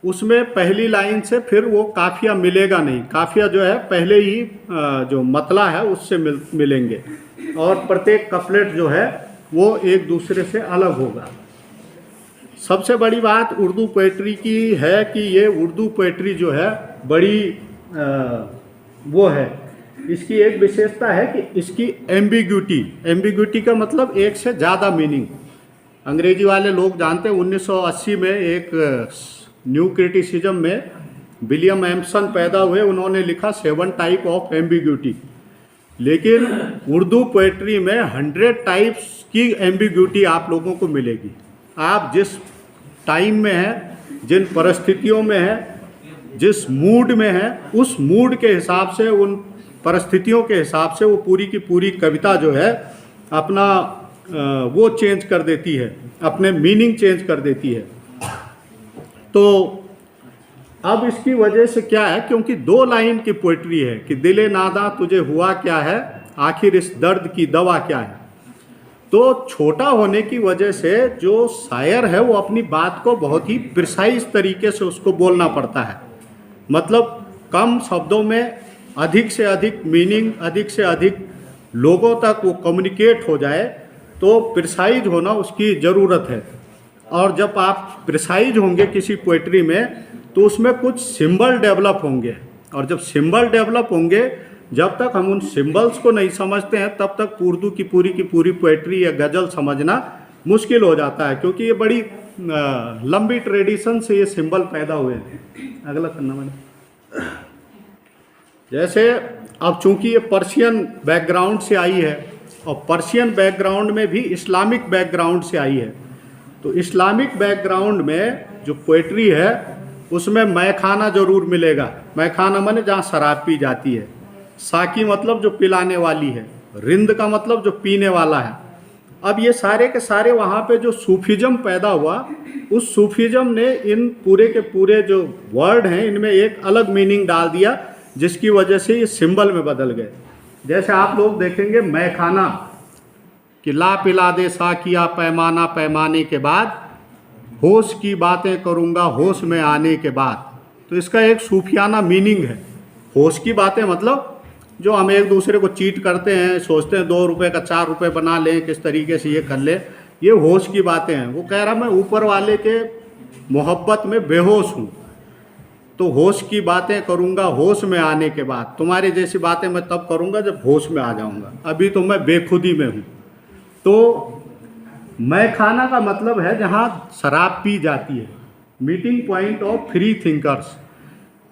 उसमें पहली लाइन से फिर वो काफिया मिलेगा नहीं। काफिया जो है पहले ही जो मतला है उससे मिलेंगे, और प्रत्येक कपलेट जो है वो एक दूसरे से अलग होगा। सबसे बड़ी बात उर्दू पोएट्री की है कि ये उर्दू पोएट्री जो है बड़ी वो है, इसकी एक विशेषता है कि इसकी एम्बिग्यूटी का मतलब एक से ज़्यादा मीनिंग। अंग्रेजी वाले लोग जानते हैं 1980 में एक न्यू क्रिटिसिज्म में विलियम एम्सन पैदा हुए, उन्होंने लिखा 7 टाइप ऑफ एम्बिग्यूटी। लेकिन उर्दू पोएट्री में 100 टाइप्स की एम्बिग्यूटी आप लोगों को मिलेगी। आप जिस टाइम में हैं, जिन परिस्थितियों में हैं, जिस मूड में हैं, उस मूड के हिसाब से, उन परिस्थितियों के हिसाब से वो पूरी की पूरी कविता जो है अपना वो चेंज कर देती है, अपने मीनिंग चेंज कर देती है। तो अब इसकी वजह से क्या है, क्योंकि 2 लाइन की पोइट्री है कि दिले नादा तुझे हुआ क्या है, आखिर इस दर्द की दवा क्या है। तो छोटा होने की वजह से जो शायर है वो अपनी बात को बहुत ही प्रिसाइज तरीके से उसको बोलना पड़ता है। मतलब कम शब्दों में अधिक से अधिक मीनिंग, अधिक से अधिक लोगों तक वो कम्युनिकेट हो जाए, तो प्रिसाइज होना उसकी ज़रूरत है। और जब आप प्रिसाइज होंगे किसी पोइट्री में तो उसमें कुछ सिंबल डेवलप होंगे, और जब सिंबल डेवलप होंगे, जब तक हम उन सिंबल्स को नहीं समझते हैं तब तक उर्दू की पूरी पोइट्री या गज़ल समझना मुश्किल हो जाता है, क्योंकि ये बड़ी लंबी ट्रेडिशन से ये सिंबल पैदा हुए हैं। अगला करना मैंने, जैसे अब चूंकि ये पर्शियन बैकग्राउंड से आई है और पर्शियन बैकग्राउंड में भी इस्लामिक बैकग्राउंड से आई है, तो इस्लामिक बैकग्राउंड में जो पोइट्री है उसमें मैखाना ज़रूर मिलेगा। मैखाना माने जहाँ शराब पी जाती है। साकी मतलब जो पिलाने वाली है, रिंद का मतलब जो पीने वाला है। अब ये सारे के सारे वहाँ पे जो सूफिज़म पैदा हुआ, उस सूफिज़म ने इन पूरे के पूरे जो वर्ड हैं इनमें एक अलग मीनिंग डाल दिया, जिसकी वजह से ये सिंबल में बदल गए। जैसे आप लोग देखेंगे मैखाना कि ला पिला दे साकिया पैमाना पैमाने के बाद, होश की बातें करूँगा होश में आने के बाद। तो इसका एक सूफियाना मीनिंग है। होश की बातें मतलब जो हम एक दूसरे को चीट करते हैं, सोचते हैं 2 रुपए का 4 रुपए बना लें, किस तरीके से ये कर ले, ये होश की बातें हैं। वो कह रहा मैं ऊपर वाले के मोहब्बत में बेहोश हूँ, तो होश की बातें करूँगा होश में आने के बाद। तुम्हारी जैसी बातें मैं तब करूँगा जब होश में आ जाऊँगा, अभी तो मैं बेखुदी में हूँ। तो मैं खाना का मतलब है जहाँ शराब पी जाती है, meeting point of free thinkers.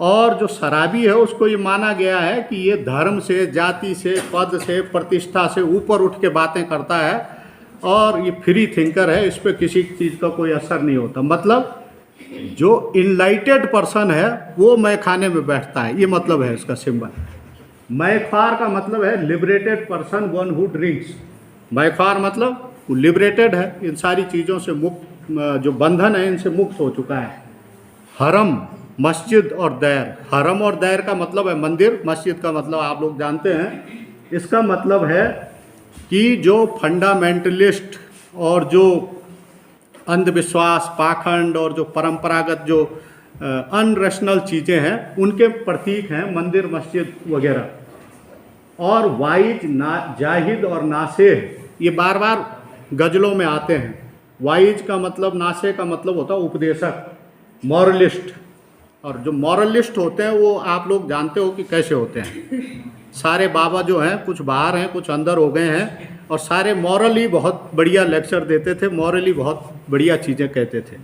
और जो शराबी है उसको ये माना गया है कि ये धर्म से, जाति से, पद से, प्रतिष्ठा से ऊपर उठ के बातें करता है और ये फ्री थिंकर है, इस पर किसी चीज़ का कोई असर नहीं होता। मतलब जो इनलाइटेड पर्सन है वो मैं खाने में बैठता है, ये मतलब है इसका सिंबल। मैख्वार का मतलब है liberated person, one who drinks. मैख्वार मतलब वो लिबरेटेड है, इन सारी चीज़ों से मुक्त, जो बंधन है इनसे मुक्त हो चुका है। हरम, मस्जिद और दैर। हरम और दैर का मतलब है मंदिर, मस्जिद का मतलब आप लोग जानते हैं। इसका मतलब है कि जो फंडामेंटलिस्ट और जो अंधविश्वास, पाखंड और जो परंपरागत जो अनरेशनल चीज़ें हैं उनके प्रतीक हैं मंदिर, मस्जिद वगैरह। और वाइज, जाहिद और नासेह, ये बार बार गज़लों में आते हैं। वाइज का मतलब, नासेह का मतलब होता है उपदेशक, मॉरलिस्ट। और जो मॉरलिस्ट होते हैं वो आप लोग जानते हो कि कैसे होते हैं। सारे बाबा जो हैं कुछ बाहर हैं कुछ अंदर हो गए हैं, और सारे मॉरली बहुत बढ़िया लेक्चर देते थे, मॉरली बहुत बढ़िया चीज़ें कहते थे।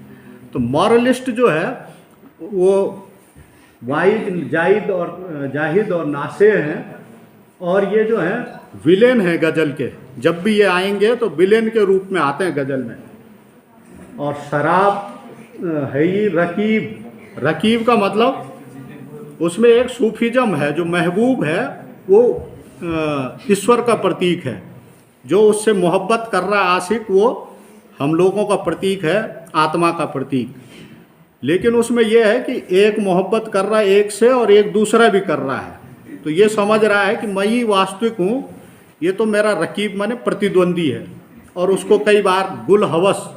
तो मॉरलिस्ट जो है वो वाइज, जाहिद और नासेह हैं। और ये जो है विलेन है गज़ल के, जब भी ये आएंगे तो विलेन के रूप में आते हैं गज़ल में। और शराब है ही रकीब। रकीब का मतलब उसमें एक सूफीज़म है, जो महबूब है वो ईश्वर का प्रतीक है। जो उससे मोहब्बत कर रहा आशिक वो हम लोगों का प्रतीक है, आत्मा का प्रतीक। लेकिन उसमें यह है कि एक मोहब्बत कर रहा है एक से और एक दूसरा भी कर रहा है, तो ये समझ रहा है कि मैं ही वास्तविक हूँ, ये तो मेरा रकीब माने प्रतिद्वंदी है। और उसको कई बार गुल हवस,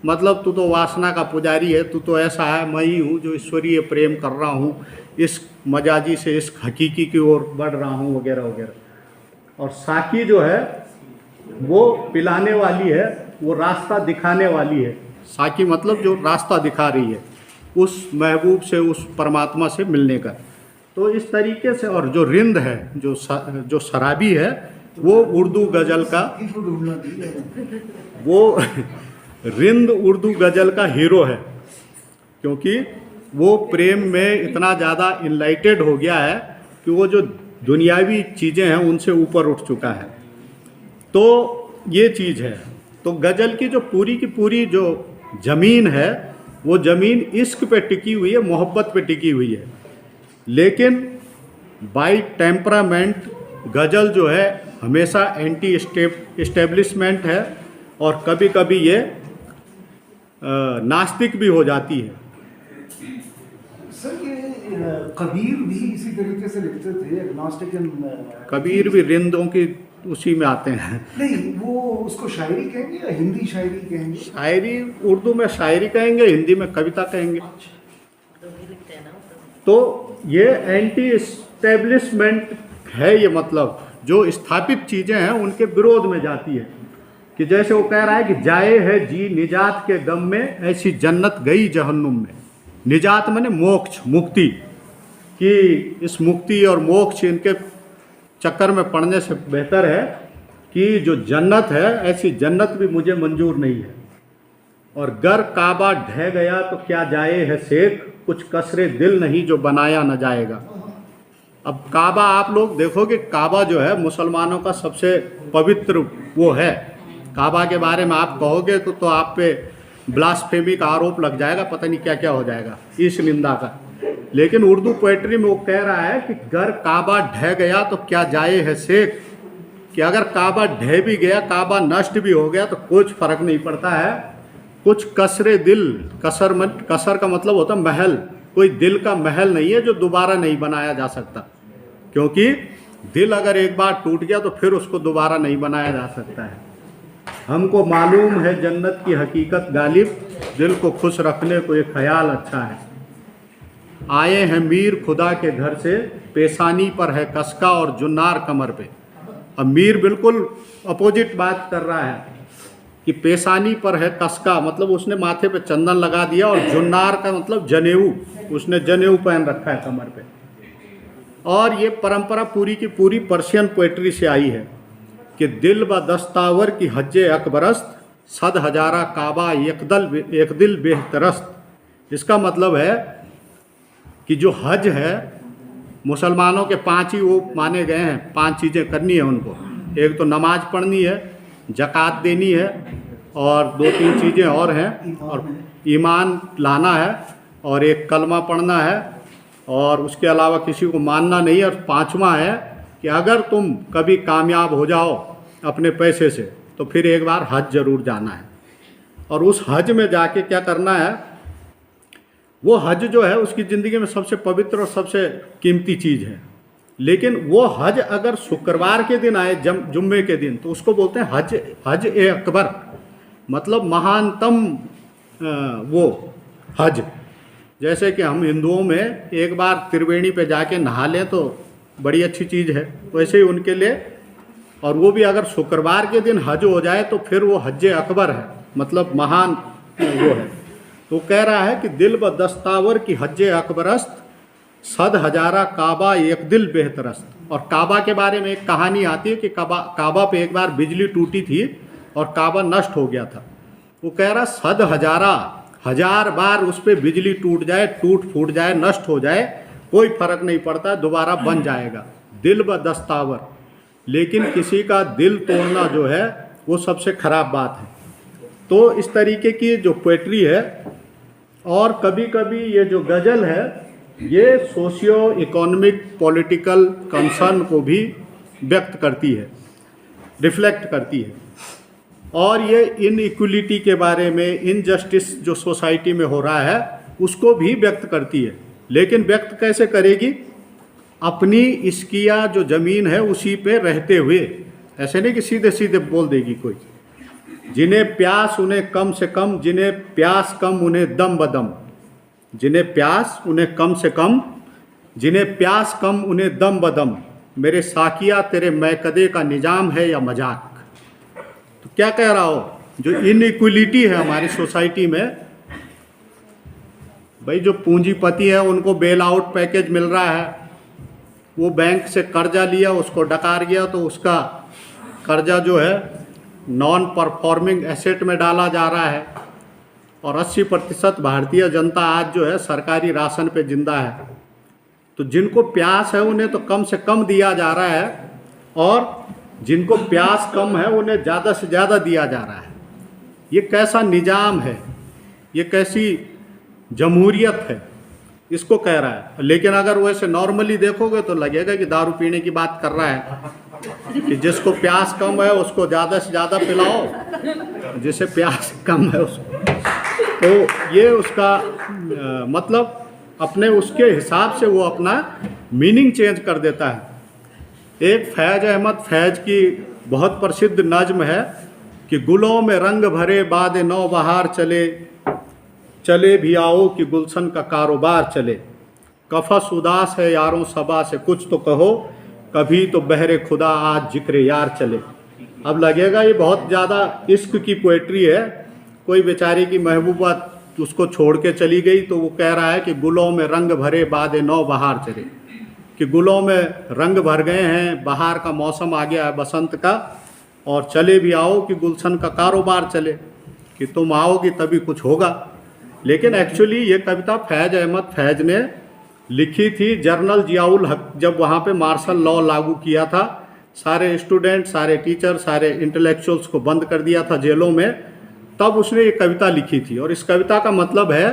मतलब तू तो वासना का पुजारी है, तू तो ऐसा है, मैं ही हूँ जो ईश्वरीय प्रेम कर रहा हूँ, इस मजाजी से इस हकीकी की ओर बढ़ रहा हूँ वगैरह वगैरह। और साकी जो है वो पिलाने वाली है, वो रास्ता दिखाने वाली है। साकी मतलब जो रास्ता दिखा रही है उस महबूब से, उस परमात्मा से मिलने का। तो इस तरीके से। और जो रिंद है, जो शराबी है, वो उर्दू गज़ल का, वो रिंद उर्दू गज़ल का हीरो है, क्योंकि वो प्रेम में इतना ज़्यादा इनलाइटेड हो गया है कि वो जो दुनियावी चीज़ें हैं उनसे ऊपर उठ चुका है। तो ये चीज़ है। तो गज़ल की जो पूरी की पूरी जो ज़मीन है वो ज़मीन इश्क पे टिकी हुई है, मोहब्बत पे टिकी हुई है। लेकिन बाई टेम्परामेंट गज़ल जो है हमेशा एंटी एस्टेब्लिशमेंट है, और कभी कभी ये नास्तिक भी हो जाती है। सर ये कबीर भी इसी तरीके से लिखते थे, एग्नोस्टिक एंड कबीर भी रिंदों की उसी में आते हैं। नहीं, वो उसको शायरी कहेंगे या हिंदी शायरी कहेंगे? शायरी, उर्दू में शायरी कहेंगे, हिंदी में कविता कहेंगे। तो ये एंटी एस्टेब्लिशमेंट है, ये मतलब जो स्थापित चीज़ें हैं उनके विरोध में जाती है। कि जैसे वो कह रहा है कि जाए है जी निजात के गम में, ऐसी जन्नत गई जहन्नुम में। निजात माने मोक्ष, मुक्ति, कि इस मुक्ति और मोक्ष इनके चक्कर में पड़ने से बेहतर है कि जो जन्नत है ऐसी जन्नत भी मुझे मंजूर नहीं है। और गर काबा ढह गया तो क्या जाए है शेख, कुछ कसरे दिल नहीं जो बनाया न जाएगा। अब काबा आप लोग देखोगे, काबा जो है मुसलमानों का सबसे पवित्र वो है। काबा के बारे में आप कहोगे तो आप पे ब्लास्फेमी का आरोप लग जाएगा, पता नहीं क्या क्या हो जाएगा, इस निंदा का। लेकिन उर्दू पोएट्री में वो कह रहा है कि गर काबा ढह गया तो क्या जाए है शेख, कि अगर काबा ढह भी गया, काबा नष्ट भी हो गया तो कुछ फर्क नहीं पड़ता है। कुछ कसरे दिल, कसर का मतलब होता है महल, कोई दिल का महल नहीं है जो दोबारा नहीं बनाया जा सकता, क्योंकि दिल अगर एक बार टूट गया तो फिर उसको दोबारा नहीं बनाया जा सकता है। हमको मालूम है जन्नत की हकीकत गालिब, दिल को खुश रखने को एक ख्याल अच्छा है। आए हैं मीर खुदा के घर से, पेशानी पर है कसका और जुन्नार कमर पे। अब मीर बिल्कुल अपोजिट बात कर रहा है कि पेशानी पर है कसका, मतलब उसने माथे पे चंदन लगा दिया, और जुन्नार का मतलब जनेऊ, उसने जनेऊ पहन रखा है कमर पे। और ये परंपरा पूरी की पूरी पर्शियन पोएट्री से आई है कि दिल ब दस्तावर की हज्जे अकबरस्त, सद हजारा काबा एक दिल बेहतरस्त। इसका मतलब है कि जो हज है मुसलमानों के 5 ही वो माने गए हैं, 5 चीज़ें करनी है उनको। एक तो नमाज पढ़नी है, ज़कात देनी है, और 2-3 चीज़ें और हैं, और ईमान लाना है, और एक कलमा पढ़ना है, और उसके अलावा किसी को मानना नहीं। और 5वां है कि अगर तुम कभी कामयाब हो जाओ अपने पैसे से तो फिर एक बार हज ज़रूर जाना है। और उस हज में जाके क्या करना है, वो हज जो है उसकी ज़िंदगी में सबसे पवित्र और सबसे कीमती चीज़ है। लेकिन वो हज अगर शुक्रवार के दिन आए, जुम्मे के दिन, तो उसको बोलते हैं हज ए अकबर, मतलब महानतम वो हज। जैसे कि हम हिंदुओं में एक बार त्रिवेणी पे जाके नहा लें तो बड़ी अच्छी चीज़ है, वैसे ही उनके लिए, और वो भी अगर शुक्रवार के दिन हज हो जाए तो फिर वो हज अकबर है, मतलब महान वो है। तो कह रहा है कि दिल ब दस्तावर की हज अकबरस्त, सद हजारा काबा एक दिल बेहतरस्त। और काबा के बारे में एक कहानी आती है कि काबा पे एक बार बिजली टूटी थी और काबा नष्ट हो गया था। वो कह रहा सद हजारा, 1000 बार उस पर बिजली टूट जाए, टूट फूट जाए, नष्ट हो जाए, कोई फर्क नहीं पड़ता, दोबारा बन जाएगा। दिल ब दस्तावर, लेकिन किसी का दिल तोड़ना जो है वो सबसे खराब बात है। तो इस तरीके की जो पोएट्री है, और कभी कभी ये जो गज़ल है ये सोशियो इकोनॉमिक पॉलिटिकल कंसर्न को भी व्यक्त करती है, रिफ्लेक्ट करती है। और ये इनइक्वलिटी के बारे में, इनजस्टिस जो सोसाइटी में हो रहा है उसको भी व्यक्त करती है। लेकिन व्यक्त कैसे करेगी, अपनी इस्किया जो ज़मीन है उसी पे रहते हुए, ऐसे नहीं कि सीधे सीधे बोल देगी कोई। जिन्हें प्यास उन्हें कम से कम, जिन्हें प्यास कम उन्हें दम बदम, जिन्हें प्यास उन्हें कम से कम, जिन्हें प्यास कम उन्हें दम बदम, मेरे साकिया तेरे मैकदे का निजाम है या मजाक। तो क्या कह रहा हो, जो इनइक्वलिटी है हमारी सोसाइटी में, भाई जो पूंजीपति है उनको बेल आउट पैकेज मिल रहा है, वो बैंक से कर्जा लिया, उसको डकार गया तो उसका कर्जा जो है नॉन परफॉर्मिंग एसेट में डाला जा रहा है, और 80% भारतीय जनता आज जो है सरकारी राशन पे जिंदा है। तो जिनको प्यास है उन्हें तो कम से कम दिया जा रहा है, और जिनको प्यास कम है उन्हें ज़्यादा से ज़्यादा दिया जा रहा है। ये कैसा निज़ाम है, ये कैसी जमहूरियत है, इसको कह रहा है। लेकिन अगर वैसे नॉर्मली देखोगे तो लगेगा कि दारू पीने की बात कर रहा है, कि जिसको प्यास कम है उसको ज़्यादा से ज़्यादा पिलाओ, जिसे प्यास कम है उसको। तो ये उसका मतलब अपने उसके हिसाब से वो अपना मीनिंग चेंज कर देता है। एक फैज़ अहमद फैज़ की बहुत प्रसिद्ध नज़्म है कि गुलों में रंग भरे बाद नौ बहार चले, चले भी आओ कि गुलशन का कारोबार चले। कफस उदास है यारों सबा से कुछ तो कहो, कभी तो बहरे खुदा आज जिक्र यार चले। अब लगेगा ये बहुत ज़्यादा इश्क की पोएट्री है, कोई बेचारी की महबूबा उसको छोड़ के चली गई, तो वो कह रहा है कि गुलों में रंग भरे बाद नौ बहार चले, कि गुलों में रंग भर गए हैं, बहार का मौसम आ गया है बसंत का, और चले भी आओ कि गुलशन का कारोबार चले, कि तुम आओगी तभी कुछ होगा। लेकिन एक्चुअली ये कविता फैज़ अहमद फैज़ ने लिखी थी जनरल जियाउल हक जब वहाँ पे मार्शल लॉ लागू किया था, सारे स्टूडेंट, सारे टीचर, सारे इंटेलेक्चुअल्स को बंद कर दिया था जेलों में, तब उसने ये कविता लिखी थी। और इस कविता का मतलब है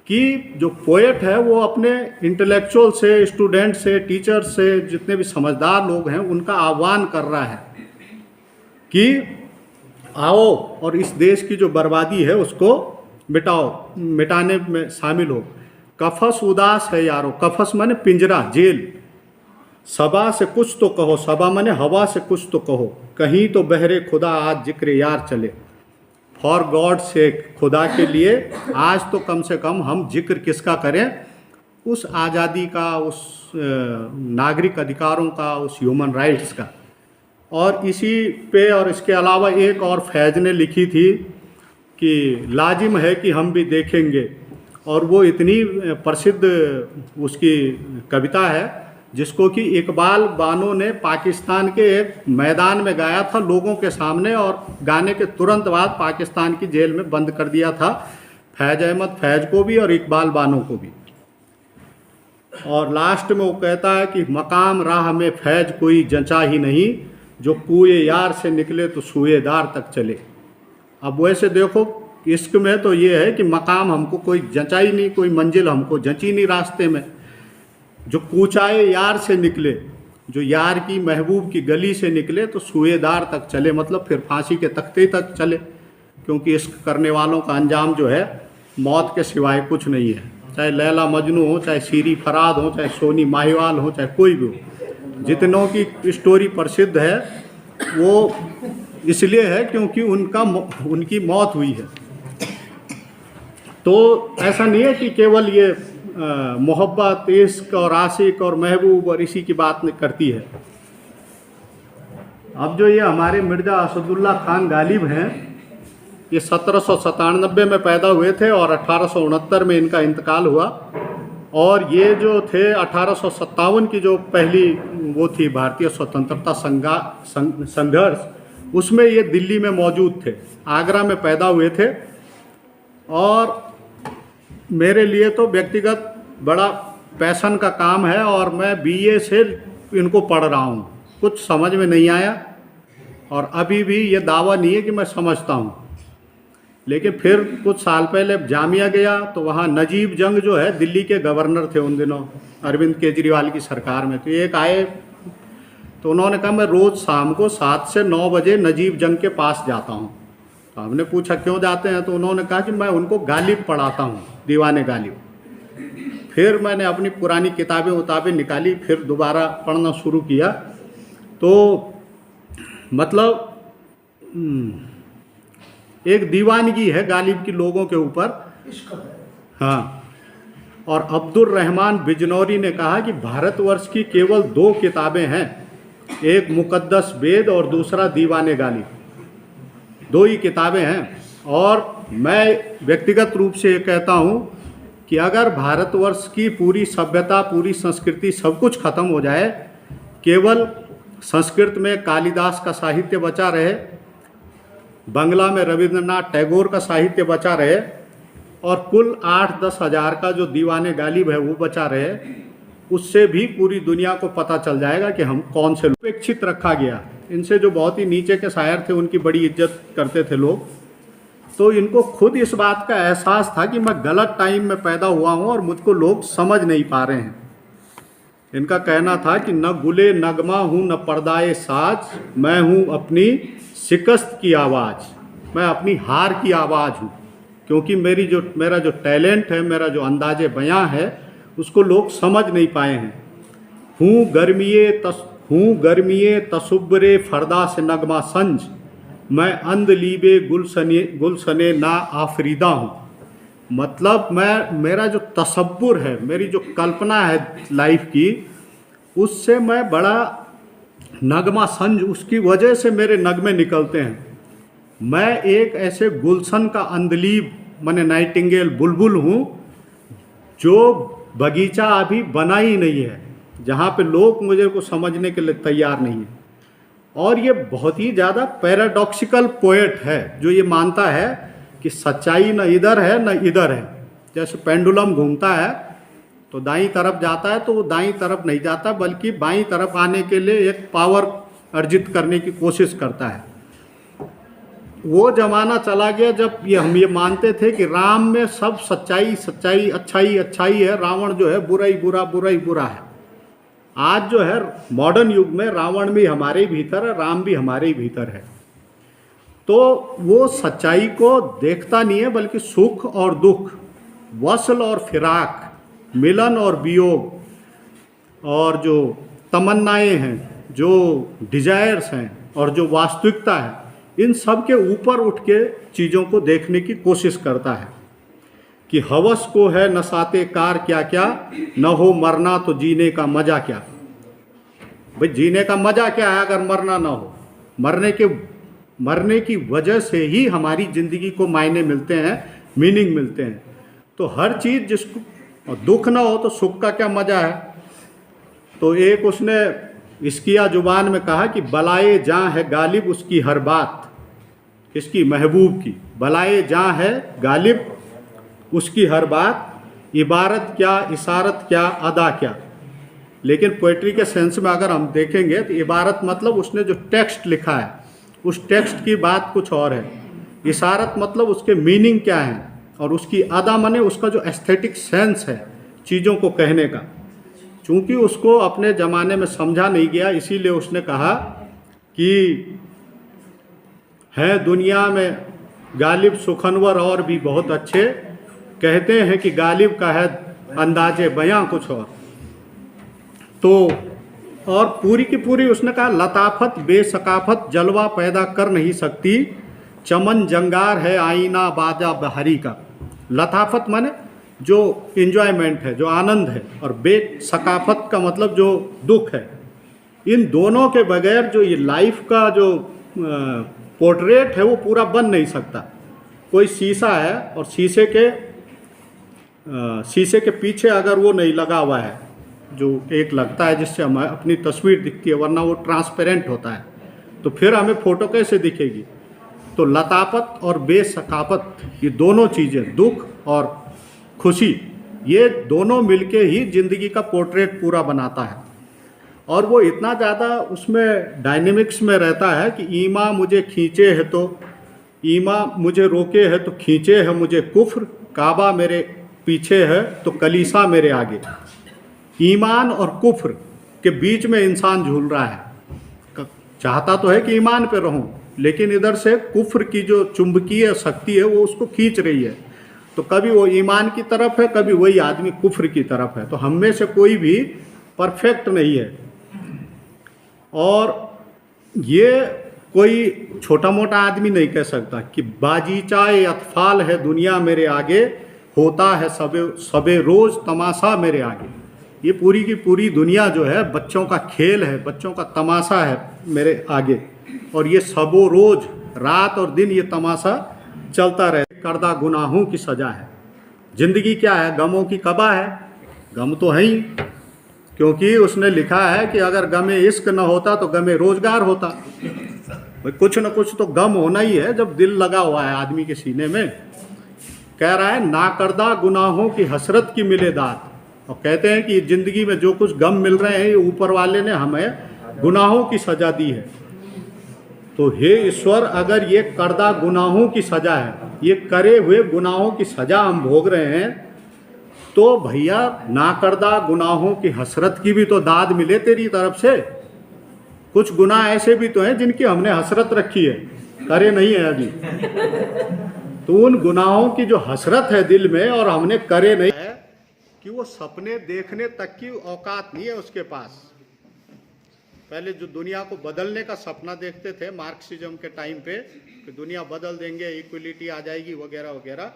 कि जो पोएट है वो अपने इंटेलेक्चुअल से, स्टूडेंट से, टीचर से, जितने भी समझदार लोग हैं उनका आह्वान कर रहा है कि आओ और इस देश की जो बर्बादी है उसको मिटाओ, मिटाने में शामिल हो। कफस उदास है यारो, कफस माने पिंजरा, जेल, सबा से कुछ तो कहो, सबा माने हवा से कुछ तो कहो, कहीं तो बहरे खुदा आज जिक्र यार चले। फॉर गॉड से, खुदा के लिए आज तो कम से कम हम जिक्र किसका करें, उस आज़ादी का, उस नागरिक अधिकारों का, उस ह्यूमन राइट्स का। और इसी पे और इसके अलावा एक और फैज़ ने लिखी थी कि लाजिम है कि हम भी देखेंगे, और वो इतनी प्रसिद्ध उसकी कविता है जिसको कि इकबाल बानो ने पाकिस्तान के एक मैदान में गाया था लोगों के सामने, और गाने के तुरंत बाद पाकिस्तान की जेल में बंद कर दिया था फैज़ अहमद फैज़ को भी और इकबाल बानो को भी। और लास्ट में वो कहता है कि मकाम राह में फैज़ कोई जंचा ही नहीं, जो कुए यार से निकले तो सुएदार तक चले। अब वैसे देखो इश्क में तो ये है कि मकाम हमको कोई जंचा ही नहीं, कोई मंजिल हमको जंची नहीं रास्ते में। जो कूचाए यार से निकले, जो यार की महबूब की गली से निकले तो सुएदार तक चले, मतलब फिर फांसी के तख्ते तक चले, क्योंकि इश्क करने वालों का अंजाम जो है मौत के सिवाय कुछ नहीं है। चाहे लैला मजनू हो, चाहे शीरी फराद हो, चाहे सोनी माहिवाल हो, चाहे कोई भी हो, जितनों की स्टोरी प्रसिद्ध है वो इसलिए है क्योंकि उनकी मौत हुई है। तो ऐसा नहीं है कि केवल ये मोहब्बत, इश्क और आशिक और महबूब और इसी की बात करती है। अब जो ये हमारे मिर्ज़ा असदुल्ला खान गालिब हैं, ये 1797 में पैदा हुए थे और 1869 में इनका इंतकाल हुआ। और ये जो थे 1857 की जो पहली वो थी भारतीय स्वतंत्रता संघर्ष, उसमें ये दिल्ली में मौजूद थे, आगरा में पैदा हुए थे। और मेरे लिए तो व्यक्तिगत बड़ा पैशन का काम है और मैं बीए से इनको पढ़ रहा हूँ, कुछ समझ में नहीं आया और अभी भी ये दावा नहीं है कि मैं समझता हूँ। लेकिन फिर कुछ साल पहले जामिया गया तो वहाँ नजीब जंग जो है दिल्ली के गवर्नर थे उन दिनों अरविंद केजरीवाल की सरकार में, तो एक आए तो उन्होंने कहा मैं रोज़ शाम को 7 से 9 बजे नजीब जंग के पास जाता हूँ। तो हमने पूछा क्यों जाते हैं, तो उन्होंने कहा कि मैं उनको गालिब पढ़ाता हूँ, दीवाने गालिब। फिर मैंने अपनी पुरानी किताबें निकाली, फिर दोबारा पढ़ना शुरू किया। तो मतलब एक दीवानगी है गालिब की लोगों के ऊपर। हाँ। और अब्दुल रहमान बिजनौरी ने कहा कि भारतवर्ष की केवल 2 किताबें हैं, एक मुकद्दस वेद और दूसरा दीवाने गालिब, 2 ही किताबें हैं। और मैं व्यक्तिगत रूप से ये कहता हूँ कि अगर भारतवर्ष की पूरी सभ्यता, पूरी संस्कृति, सब कुछ खत्म हो जाए, केवल संस्कृत में कालिदास का साहित्य बचा रहे, बांग्ला में रविंद्रनाथ टैगोर का साहित्य बचा रहे और कुल 8-10 हज़ार का जो दीवाने गालिब है वो बचा रहे, उससे भी पूरी दुनिया को पता चल जाएगा कि हम कौन से उपेक्षित रखा गया। इनसे जो बहुत ही नीचे के शायर थे उनकी बड़ी इज्जत करते थे लोग। तो इनको खुद इस बात का एहसास था कि मैं गलत टाइम में पैदा हुआ हूँ और मुझको लोग समझ नहीं पा रहे हैं। इनका कहना था कि न गुले नगमा हूँ न पर्दाए साज, मैं हूँ अपनी शिकस्त की आवाज़, मैं अपनी हार की आवाज़ हूँ, क्योंकि मेरा जो टैलेंट है, मेरा जो अंदाज़े बयां है, उसको लोग समझ नहीं पाए हैं। हूँ गर्मिये तसुब्रे फरदा से नगमा संज, मैं अंध लीबे गुलसने ना आफरीदा हूँ। मतलब मेरा जो तसब्बुर है, मेरी जो कल्पना है लाइफ की, उससे मैं बड़ा नगमा संज, उसकी वजह से मेरे नगमे निकलते हैं। मैं एक ऐसे गुलशन का अंधलीब माने नाइटिंगेल बुलबुल हूँ जो बगीचा अभी बना ही नहीं है, जहाँ पे लोग मुझे को समझने के लिए तैयार नहीं है। और ये बहुत ही ज़्यादा पैराडॉक्सिकल पोएट है जो ये मानता है कि सच्चाई न इधर है न इधर है। जैसे पेंडुलम घूमता है तो दाईं तरफ जाता है तो वो दाईं तरफ नहीं जाता, बल्कि बाईं तरफ आने के लिए एक पावर अर्जित करने की कोशिश करता है। वो ज़माना चला गया जब हम ये मानते थे कि राम में सब सच्चाई, अच्छाई है, रावण जो है बुराई बुरा है। आज जो है मॉडर्न युग में रावण भी हमारे भीतर है, राम भी हमारे भीतर है। तो वो सच्चाई को देखता नहीं है, बल्कि सुख और दुख, वसल और फिराक, मिलन और वियोग, और जो तमन्नाएं हैं, जो डिजायर्स हैं और जो वास्तविकता है, इन सब के ऊपर उठ के चीज़ों को देखने की कोशिश करता है कि हवस को है नसाते कार क्या क्या, न हो मरना तो जीने का मजा क्या। भाई जीने का मजा क्या है अगर मरना ना हो। मरने की वजह से ही हमारी जिंदगी को मायने मिलते हैं, मीनिंग मिलते हैं। तो हर चीज जिसको और दुख ना हो तो सुख का क्या मजा है। तो एक उसने इस्किया जुबान में कहा कि बलाए जां है गालिब उसकी हर बात, किसकी, महबूब की। बलाए जां है गालिब उसकी हर बात, इबारत क्या इशारत क्या अदा क्या। लेकिन पोएट्री के सेंस में अगर हम देखेंगे तो इबारत मतलब उसने जो टेक्स्ट लिखा है उस टेक्स्ट की बात कुछ और है, इशारत मतलब उसके मीनिंग क्या है, और उसकी अदा माने उसका जो एस्थेटिक सेंस है चीज़ों को कहने का। चूंकि उसको अपने ज़माने में समझा नहीं गया, इसीलिए उसने कहा कि है दुनिया में गालिब सुखनवर और भी बहुत अच्छे, कहते हैं कि गालिब का है अंदाजे बयां कुछ और। तो और पूरी की पूरी उसने कहा लताफत बेसकाफत जलवा पैदा कर नहीं सकती, चमन जंगार है आईना बाजा बहारी का। लताफत माने जो इंजॉयमेंट है, जो आनंद है, और बेसकाफत का मतलब जो दुख है। इन दोनों के बगैर जो ये लाइफ का जो पोर्ट्रेट है वो पूरा बन नहीं सकता। कोई शीशा है और शीशे के पीछे अगर वो नहीं लगा हुआ है, जो एक लगता है जिससे हमें अपनी तस्वीर दिखती है, वरना वो ट्रांसपेरेंट होता है, तो फिर हमें फ़ोटो कैसे दिखेगी। तो लताफत और बेसकाफत ये दोनों चीज़ें, दुख और खुशी, ये दोनों मिलके ही ज़िंदगी का पोर्ट्रेट पूरा बनाता है। और वो इतना ज़्यादा उसमें डायनेमिक्स में रहता है कि ईमा मुझे खींचे है तो, ईमा मुझे रोके है तो खींचे है मुझे कुफ्र, काबा मेरे पीछे है तो कलीसा मेरे आगे। ईमान और कुफ्र के बीच में इंसान झूल रहा है। चाहता तो है कि ईमान पे रहूं, लेकिन इधर से कुफ्र की जो चुंबकीय शक्ति है वो उसको खींच रही है। तो कभी वो ईमान की तरफ है, कभी वही आदमी कुफ्र की तरफ है। तो हम में से कोई भी परफेक्ट नहीं है। और ये कोई छोटा मोटा आदमी नहीं कह सकता कि बाजीचाए अतफाल है दुनिया मेरे आगे, होता है सबे रोज तमाशा मेरे आगे। ये पूरी की पूरी दुनिया जो है बच्चों का खेल है, बच्चों का तमाशा है मेरे आगे, और ये सबो रोज रात और दिन ये तमाशा चलता रहे। करदा गुनाहों की सजा है। जिंदगी क्या है, गमों की कबा है। गम तो है ही, क्योंकि उसने लिखा है कि अगर गमे इश्क न होता तो गमे रोजगार होता। भाई कुछ न कुछ तो गम होना ही है जब दिल लगा हुआ है आदमी के सीने में। कह रहा है नाकर्दा गुनाहों की हसरत की मिले दात, और कहते हैं कि जिंदगी में जो कुछ गम मिल रहे हैं ये ऊपर वाले ने हमें गुनाहों की सजा दी है। तो हे ईश्वर, अगर ये करदा गुनाहों की सजा है, ये करे हुए गुनाहों की सजा हम भोग रहे हैं, तो भैया नाकर्दा गुनाहों की हसरत की भी तो दाद मिले तेरी तरफ से। कुछ गुनाह ऐसे भी तो हैं जिनकी हमने हसरत रखी है, करे नहीं है अभी। तो उन गुनाहों की जो हसरत है दिल में और हमने करे नहीं है, कि वो सपने देखने तक की औकात नहीं है उसके पास। पहले जो दुनिया को बदलने का सपना देखते थे मार्क्सिज्म के टाइम पे, कि दुनिया बदल देंगे, इक्वलिटी आ जाएगी वगैरह वगैरह,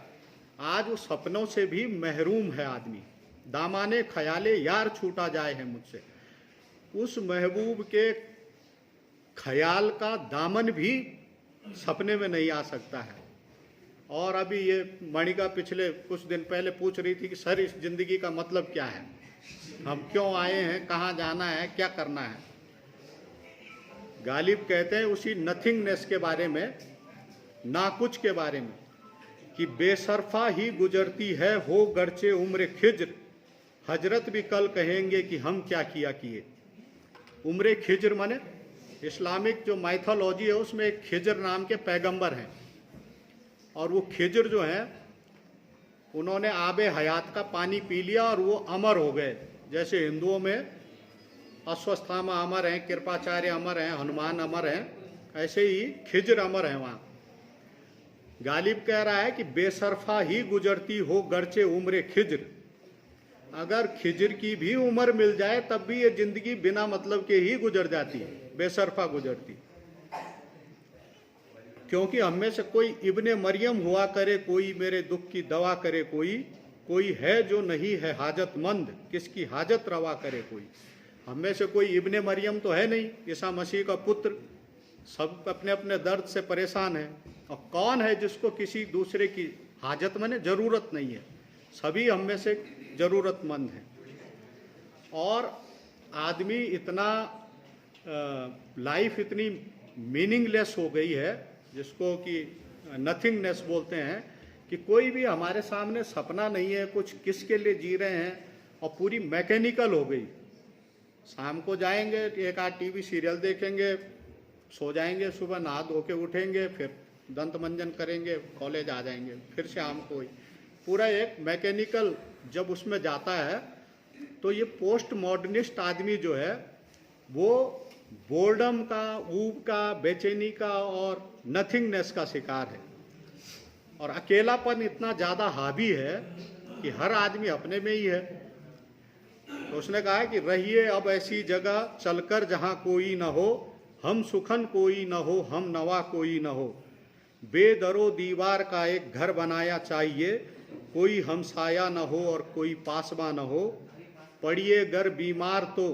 आज उस सपनों से भी महरूम है आदमी। दामाने ख्याले यार छूटा जाए है मुझसे, उस महबूब के ख्याल का दामन भी सपने में नहीं आ सकता है। और अभी ये मणिका पिछले कुछ दिन पहले पूछ रही थी कि सर इस जिंदगी का मतलब क्या है, हम क्यों आए हैं, कहाँ जाना है, क्या करना है। गालिब कहते हैं उसी नथिंगनेस के बारे में, ना कुछ के बारे में, कि बेसरफा ही गुजरती है हो गरचे उम्र खिज्र, हजरत भी कल कहेंगे कि हम क्या किया किए। उम्र खिज्र माने इस्लामिक जो माइथोलॉजी है उसमें एक खिज्र नाम के पैगंबर हैं, और वो खिज्र जो हैं उन्होंने आबे हयात का पानी पी लिया और वो अमर हो गए। जैसे हिंदुओं में अश्वस्थामा अमर हैं, कृपाचार्य अमर हैं, हनुमान अमर हैं, ऐसे ही खिज्र अमर हैं वहाँ। गालिब कह रहा है कि बेसरफा ही गुजरती हो गरचे उम्र खिज्र, अगर खिज्र की भी उम्र मिल जाए तब भी ये जिंदगी बिना मतलब के ही गुजर जाती है, बेसरफा गुजरती। क्योंकि हम में से कोई इब्ने मरियम हुआ करे कोई, मेरे दुख की दवा करे कोई, कोई है जो नहीं है हाजतमंद, किसकी हाजत रवा करे कोई। हम में से कोई इब्ने मरियम तो है नहीं, ईसा मसीह का पुत्र, सब अपने अपने दर्द से परेशान है। और कौन है जिसको किसी दूसरे की हाजत में ज़रूरत नहीं है, सभी हम में से ज़रूरतमंद हैं। और आदमी इतना लाइफ इतनी मीनिंगलेस हो गई है, जिसको कि नथिंगनेस बोलते हैं, कि कोई भी हमारे सामने सपना नहीं है, कुछ किसके लिए जी रहे हैं, और पूरी मैकेनिकल हो गई। शाम को जाएंगे, एक आध टीवी सीरियल देखेंगे, सो जाएंगे, सुबह नहा धो के उठेंगे, फिर दंत मंजन करेंगे, कॉलेज आ जाएंगे, फिर शाम को ही पूरा एक मैकेनिकल जब उसमें जाता है, तो ये पोस्ट मॉडर्निस्ट आदमी जो है वो बोर्डम का, ऊब का, बेचैनी का और नथिंगनेस का शिकार है। और अकेलापन इतना ज़्यादा हावी है कि हर आदमी अपने में ही है। तो उसने कहा कि रहिए अब ऐसी जगह चलकर जहाँ कोई न हो, हम सुखन कोई न हो, हम नवा कोई न हो, बेदरो दीवार का एक घर बनाया चाहिए, कोई हमसाया न हो और कोई पासबा न हो, पड़िए गर बीमार तो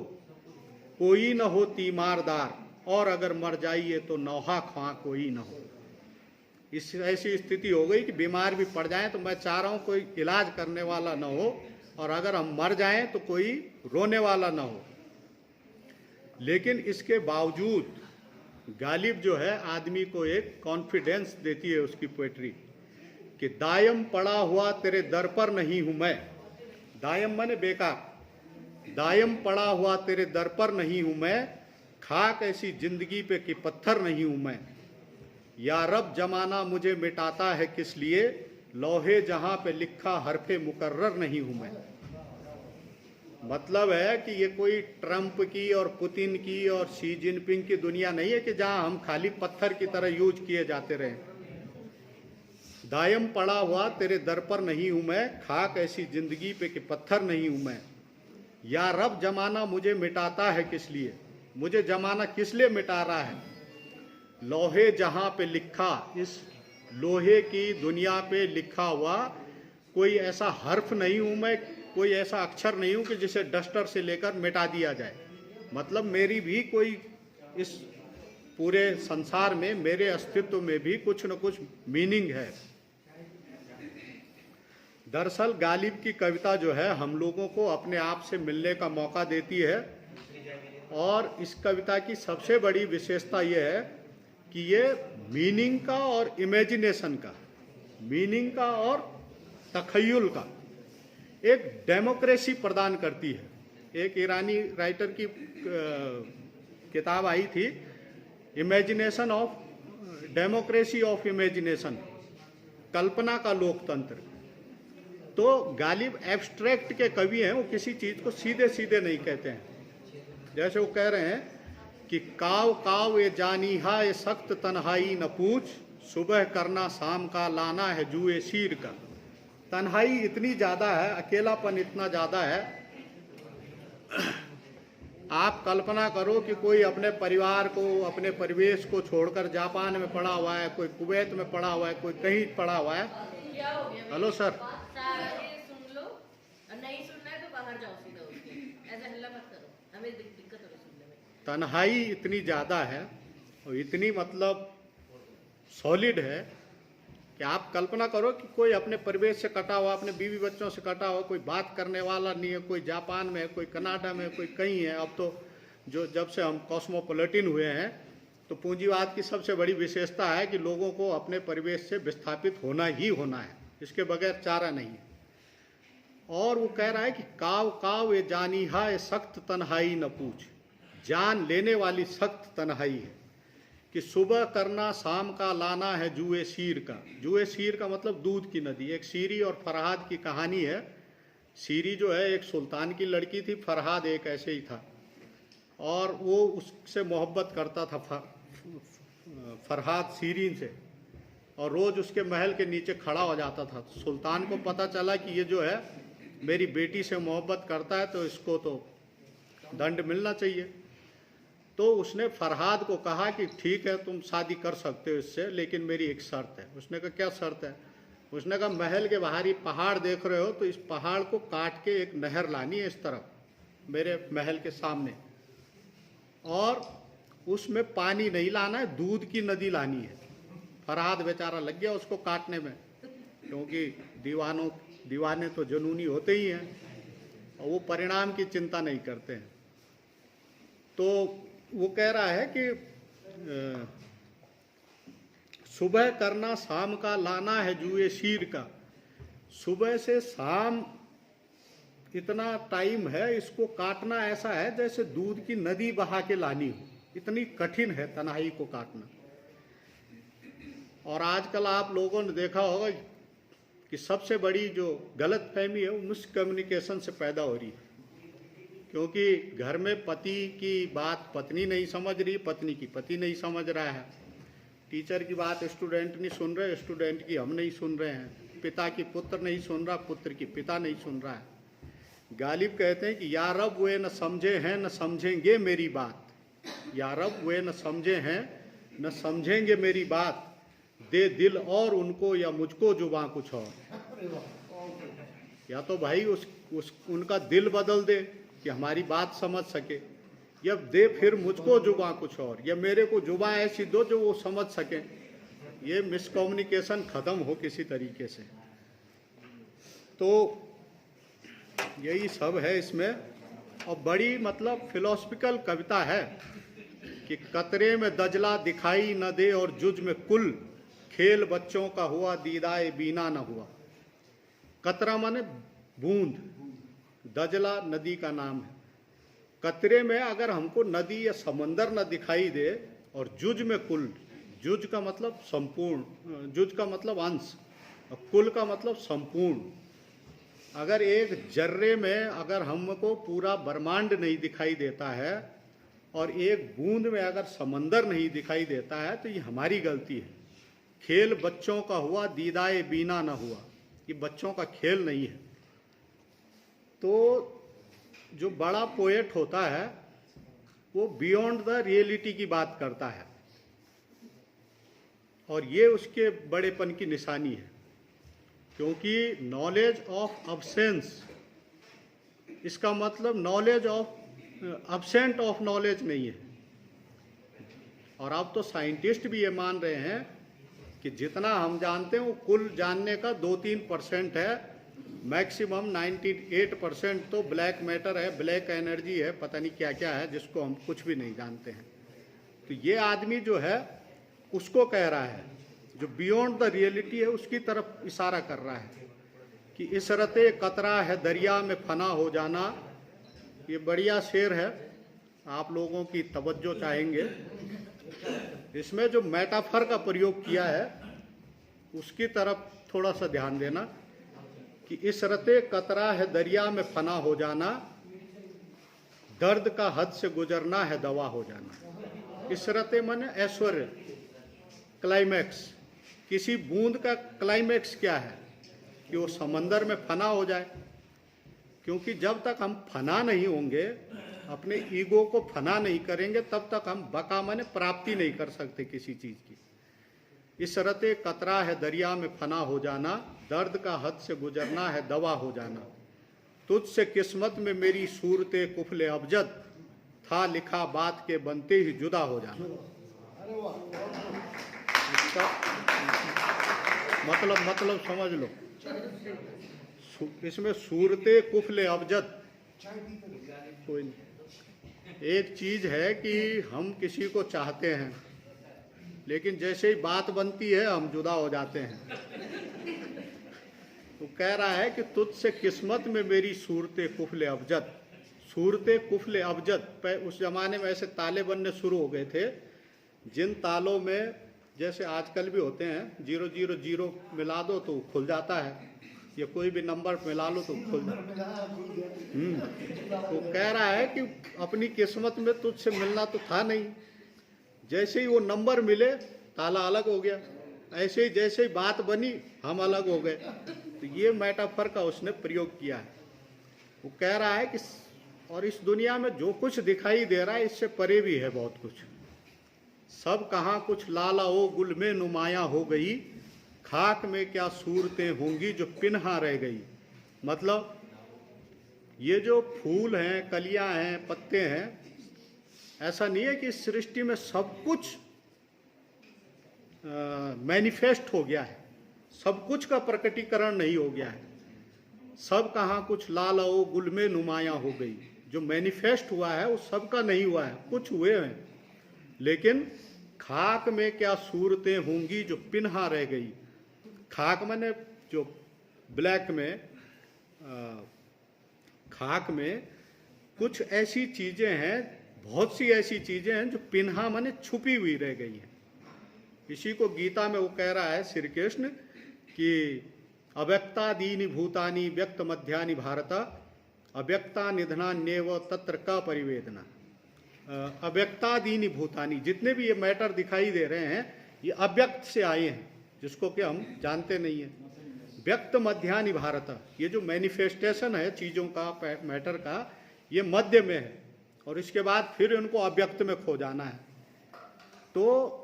कोई न हो तीमारदार, और अगर मर जाइए तो नौहा ख्वां कोई न हो। इस ऐसी स्थिति हो गई कि बीमार भी पड़ जाएं तो मैं चाह रहा हूँ कोई इलाज करने वाला न हो, और अगर हम मर जाएं तो कोई रोने वाला न हो। लेकिन इसके बावजूद गालिब जो है आदमी को एक कॉन्फिडेंस देती है उसकी पोएट्री, कि दायम पड़ा हुआ तेरे दर पर नहीं हूं मैं, दायम माने बेकार, दायम पड़ा हुआ तेरे दर पर नहीं हूं मैं, खाक ऐसी जिंदगी पे कि पत्थर नहीं हूं मैं, या रब जमाना मुझे मिटाता है किस लिए, लोहे जहां पे लिखा हरफे मुकर्रर नहीं हूं मैं। मतलब है कि ये कोई ट्रंप की और पुतिन की और शी जिनपिंग की दुनिया नहीं है कि जहां हम खाली पत्थर की तरह यूज किए जाते रहे। दायम पड़ा हुआ तेरे दर पर नहीं हूं मैं, खाक ऐसी जिंदगी पे कि पत्थर नहीं हूं मैं, या रब जमाना मुझे मिटाता है किस लिए, मुझे जमाना किस लिए मिटा रहा है, लोहे जहां पे लिखा, इस लोहे की दुनिया पे लिखा हुआ कोई ऐसा हर्फ नहीं हूं मैं, कोई ऐसा अक्षर नहीं हूं कि जिसे डस्टर से लेकर मिटा दिया जाए। मतलब मेरी भी कोई, इस पूरे संसार में मेरे अस्तित्व में भी कुछ न कुछ मीनिंग है। दरअसल गालिब की कविता जो है हम लोगों को अपने आप से मिलने का मौका देती है, और इस कविता की सबसे बड़ी विशेषता यह है कि ये मीनिंग का और इमेजिनेशन का, मीनिंग का और तखय्युल का एक डेमोक्रेसी प्रदान करती है। एक ईरानी राइटर की किताब आई थी, imagination of, democracy of imagination, कल्पना का लोकतंत्र। तो गालिब एब्स्ट्रैक्ट के कवि हैं, वो किसी चीज़ को सीधे सीधे नहीं कहते हैं। जैसे वो कह रहे हैं कि काव काव ये जानीहा ये सख्त तन्हाई न पूछ, सुबह करना शाम का लाना है जुए शीर का। तन्हाई इतनी ज़्यादा है, अकेलापन इतना ज़्यादा है, आप कल्पना करो कि कोई अपने परिवार को, अपने परिवेश को छोड़कर जापान में पड़ा हुआ है, कोई कुवैत में पड़ा हुआ है, कोई कहीं पड़ा हुआ है। क्या हो गया? हेलो सर, सुन लो, और नहीं सुनना है तो बाहर जाओ सीधा उठ के, ऐसा हल्ला मत करो, हमें दिक्कत हो सुनने में। तन्हाई इतनी ज़्यादा है और इतनी मतलब सॉलिड है कि आप कल्पना करो कि कोई अपने परिवेश से कटा हुआ, अपने बीवी बच्चों से कटा हुआ, कोई बात करने वाला नहीं है, कोई जापान में है, कोई कनाडा में, कोई कहीं है। अब तो जो जब से हम कॉस्मोपॉलिटन हुए हैं, तो पूंजीवाद की सबसे बड़ी विशेषता है कि लोगों को अपने परिवेश से विस्थापित होना ही होना है, इसके बगैर चारा नहीं है। और वो कह रहा है कि काव काव ये जानीहा ये सख्त तन्हाई न पूछ, जान लेने वाली सख्त तन्हाई है, कि सुबह करना शाम का लाना है जुए शीर का। जुए शीर का मतलब दूध की नदी। एक शीरी और फरहाद की कहानी है। शीरी जो है एक सुल्तान की लड़की थी, फरहाद एक ऐसे ही था, और वो उससे मोहब्बत करता था फरहाद शीरीन से, और रोज़ उसके महल के नीचे खड़ा हो जाता था। सुल्तान को पता चला कि ये जो है मेरी बेटी से मोहब्बत करता है, तो इसको तो दंड मिलना चाहिए। तो उसने फरहाद को कहा कि ठीक है तुम शादी कर सकते हो इससे, लेकिन मेरी एक शर्त है। उसने कहा क्या शर्त है? उसने कहा महल के बाहर ही पहाड़ देख रहे हो, तो इस पहाड़ को काट के एक नहर लानी है इस तरफ मेरे महल के सामने, और उसमें पानी नहीं लाना है, दूध की नदी लानी है। फरहाद बेचारा लग गया उसको काटने में, क्योंकि दीवाने तो जुनूनी होते ही हैं और वो परिणाम की चिंता नहीं करते हैं। तो वो कह रहा है कि सुबह करना शाम का लाना है जुए शीर का। सुबह से शाम इतना टाइम है, इसको काटना ऐसा है जैसे दूध की नदी बहा के लानी हो। इतनी कठिन है तन्हाई को काटना। और आजकल आप लोगों ने देखा होगा कि सबसे बड़ी जो गलत फहमी है वो मिसकम्युनिकेशन से पैदा हो रही है, क्योंकि घर में पति की बात पत्नी नहीं समझ रही, पत्नी की पति नहीं समझ रहा है, टीचर की बात स्टूडेंट नहीं सुन रहे, स्टूडेंट की हम नहीं सुन रहे हैं, पिता की पुत्र नहीं सुन रहा, पुत्र की पिता नहीं सुन रहा है। गालिब कहते हैं कि या रब वे न समझे हैं न समझेंगे मेरी बात, या रब वे न समझे हैं न समझेंगे मेरी बात, दे दिल और उनको या मुझको जुबां कुछ और। या तो भाई उनका दिल बदल दे कि हमारी बात समझ सके, या दे फिर मुझको जुबां कुछ और, या मेरे को जुबां ऐसी दो जो वो समझ सके। ये मिसकम्युनिकेशन खत्म हो किसी तरीके से। तो यही सब है इसमें। और बड़ी मतलब फिलोसफिकल कविता है कि कतरे में दजला दिखाई न दे और जुज में कुल, खेल बच्चों का हुआ दीदाए बीना न हुआ। कतरा माने बूंद, दजला नदी का नाम है। कतरे में अगर हमको नदी या समंदर न दिखाई दे, और जुज में कुल, जुज का मतलब संपूर्ण, जुज का मतलब अंश, और कुल का मतलब संपूर्ण। अगर एक जर्रे में अगर हमको पूरा ब्रह्मांड नहीं दिखाई देता है, और एक बूंद में अगर समंदर नहीं दिखाई देता है, तो ये हमारी गलती है। खेल बच्चों का हुआ दीदाए बीना न हुआ, ये बच्चों का खेल नहीं है। तो जो बड़ा पोएट होता है वो बियॉन्ड द रियलिटी की बात करता है, और ये उसके बड़ेपन की निशानी है। क्योंकि नॉलेज ऑफ अब्सेंस, इसका मतलब knowledge of absent of knowledge नहीं है। और अब तो साइंटिस्ट भी ये मान रहे हैं कि जितना हम जानते हैं वो कुल जानने का 2-3% है, मैक्सिमम 98% तो ब्लैक मैटर है, ब्लैक एनर्जी है, पता नहीं क्या क्या है जिसको हम कुछ भी नहीं जानते हैं। तो ये आदमी जो है उसको कह रहा है, जो बियॉन्ड द रियलिटी है उसकी तरफ इशारा कर रहा है कि इसरते कतरा है दरिया में फना हो जाना। ये बढ़िया शेर है, आप लोगों की तवज्जो चाहेंगे। इसमें जो मेटाफर का प्रयोग किया है उसकी तरफ थोड़ा सा ध्यान देना कि इसरते कतरा है दरिया में फना हो जाना, दर्द का हद से गुजरना है दवा हो जाना। इसरते माने ऐश्वर्य, क्लाइमैक्स। किसी बूंद का क्लाइमैक्स क्या है कि वो समंदर में फना हो जाए, क्योंकि जब तक हम फना नहीं होंगे, अपने ईगो को फना नहीं करेंगे, तब तक हम बका माने प्राप्ति नहीं कर सकते किसी चीज की। इसरते कतरा है दरिया में फना हो जाना, दर्द का हद से गुजरना है दवा हो जाना। तुझसे किस्मत में मेरी सूरते कुफले अबजद, था लिखा बात के बनते ही जुदा हो जाना। इसका मतलब समझ लो। इसमें सूरते कुफले अबजद, कोई नहीं। एक चीज है कि हम किसी को चाहते हैं, लेकिन जैसे ही बात बनती है हम जुदा हो जाते हैं। तो कह रहा है कि तुझसे किस्मत में मेरी सूरते कुफले अबजद। सूरते कुफले अबजद, उस जमाने में ऐसे ताले बनने शुरू हो गए थे जिन तालों में जैसे आजकल भी होते हैं 000 मिला दो तो खुल जाता है, या कोई भी नंबर मिला लो तो खुल जाता है। तो कह रहा है कि अपनी किस्मत में तुझसे मिलना तो था नहीं, जैसे ही वो नंबर मिले ताला अलग हो गया, ऐसे ही जैसे ही बात बनी हम अलग हो गए। तो ये मेटाफर का उसने प्रयोग किया है। वो कह रहा है कि और इस दुनिया में जो कुछ दिखाई दे रहा है इससे परे भी है बहुत कुछ। सब कहाँ कुछ लाला ओ गुल में नुमाया हो गई, खाक में क्या सूरतें होंगी जो पिन्हा रह गई। मतलब ये जो फूल हैं, कलियां हैं, पत्ते हैं, ऐसा नहीं है कि इस सृष्टि में सब कुछ मैनिफेस्ट हो गया है, सब कुछ का प्रकटीकरण नहीं हो गया है। सब कहाँ कुछ लाला ओ गुल में नुमाया हो गई, जो मैनिफेस्ट हुआ है वो सबका नहीं हुआ है, कुछ हुए हैं, लेकिन खाक में क्या सूरतें होंगी जो पिन्हा रह गई। खाक मैंने जो ब्लैक में खाक में कुछ ऐसी चीजें हैं, बहुत सी ऐसी चीजें हैं जो पिन्हा माने छुपी हुई रह गई हैं। इसी को गीता में वो कह रहा है श्री कृष्ण कि अव्यक्तादीनि भूतानि व्यक्त मध्यानि भारत, अव्यक्ता निधनान्येव तत्र का परिवेदना। अव्यक्तादीनि भूतानि, जितने भी ये मैटर दिखाई दे रहे हैं ये अव्यक्त से आए हैं, जिसको कि हम जानते नहीं हैं। व्यक्त मध्यानि भारत, ये जो मैनिफेस्टेशन है चीज़ों का, मैटर का, ये मध्य में है और इसके बाद फिर इनको अव्यक्त में खो जाना है। तो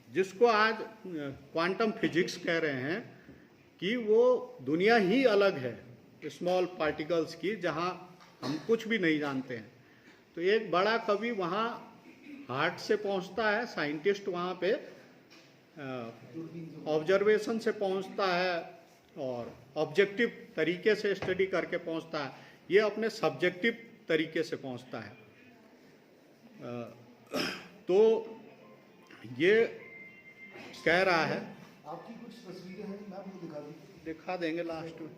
जिसको आज क्वांटम फिजिक्स कह रहे हैं कि वो दुनिया ही अलग है स्मॉल पार्टिकल्स की, जहाँ हम कुछ भी नहीं जानते हैं। तो एक बड़ा कवि वहाँ हार्ट से पहुँचता है, साइंटिस्ट वहाँ पे ऑब्जर्वेशन से पहुँचता है और ऑब्जेक्टिव तरीके से स्टडी करके पहुँचता है, ये अपने सब्जेक्टिव तरीके से पहुँचता है। तो ये कह रहा है, आपकी कुछ तस्वीरें हैं, मैं आपको दिखा देंगे लास्ट में।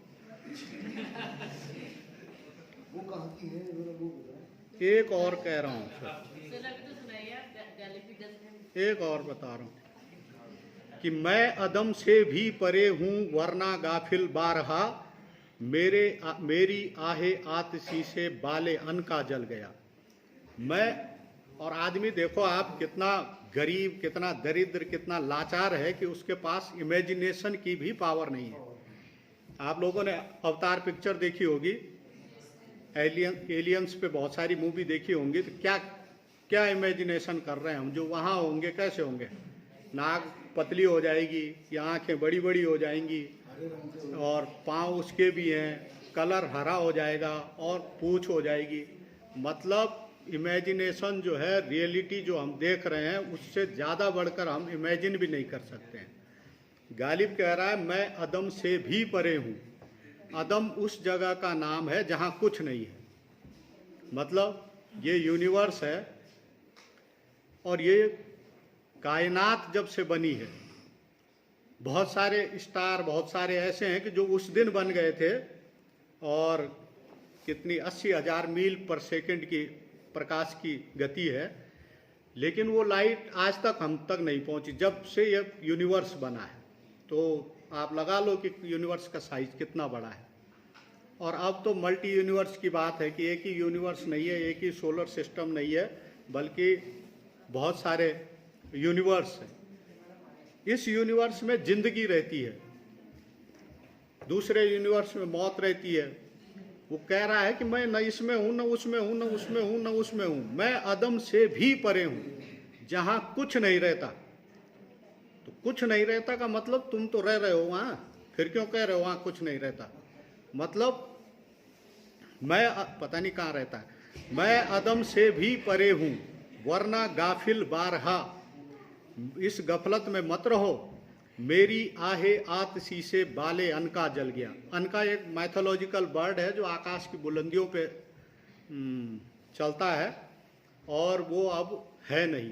वो कहाँ की है, वो बताएं। एक और कह रहा हूँ सर, एक और बता रहा हूँ कि मैं अदम से भी परे हूँ वरना गाफिल बारहा, मेरी आहे आतिशी से बाले अन्न का जल गया। मैं और आदमी देखो आप कितना गरीब, कितना दरिद्र, कितना लाचार है कि उसके पास इमेजिनेशन की भी पावर नहीं है। आप लोगों ने अवतार पिक्चर देखी होगी, एलियंस पे बहुत सारी मूवी देखी होंगी, तो क्या क्या इमेजिनेशन कर रहे हैं हम, जो वहाँ होंगे कैसे होंगे, नाक पतली हो जाएगी या आँखें बड़ी बड़ी हो जाएंगी और पाँव उसके भी हैं, कलर हरा हो जाएगा और पूँछ हो जाएगी। मतलब इमेजिनेशन जो है, रियलिटी जो हम देख रहे हैं उससे ज़्यादा बढ़कर हम इमेजिन भी नहीं कर सकते हैं। गालिब कह रहा है मैं अदम से भी परे हूँ। अदम उस जगह का नाम है जहाँ कुछ नहीं है। मतलब ये यूनिवर्स है और ये कायनात जब से बनी है, बहुत सारे स्टार, बहुत सारे ऐसे हैं कि जो उस दिन बन गए थे और कितनी 80,000 मील पर सेकंड की प्रकाश की गति है, लेकिन वो लाइट आज तक हम तक नहीं पहुंची जब से ये यूनिवर्स बना है। तो आप लगा लो कि यूनिवर्स का साइज कितना बड़ा है। और अब तो मल्टी यूनिवर्स की बात है कि एक ही यूनिवर्स नहीं है, एक ही सोलर सिस्टम नहीं है, बल्कि बहुत सारे यूनिवर्स हैं। इस यूनिवर्स में जिंदगी रहती है, दूसरे यूनिवर्स में मौत रहती है। वो कह रहा है कि मैं न इसमें हूँ, न उसमें हूँ, न उसमें हूँ, न उसमें हूँ, मैं अदम से भी परे हूँ जहाँ कुछ नहीं रहता। तो कुछ नहीं रहता का मतलब तुम तो रह रहे हो वहाँ, फिर क्यों कह रहे हो वहाँ कुछ नहीं रहता। मतलब मैं पता नहीं कहाँ रहता है। मैं अदम से भी परे हूँ वरना गाफिल बारहा, इस गफलत में मत रहो, मेरी आहे आतशी से बाले अनका जल गया। अनका एक माइथोलॉजिकल बर्ड है जो आकाश की बुलंदियों पे चलता है और वो अब है नहीं।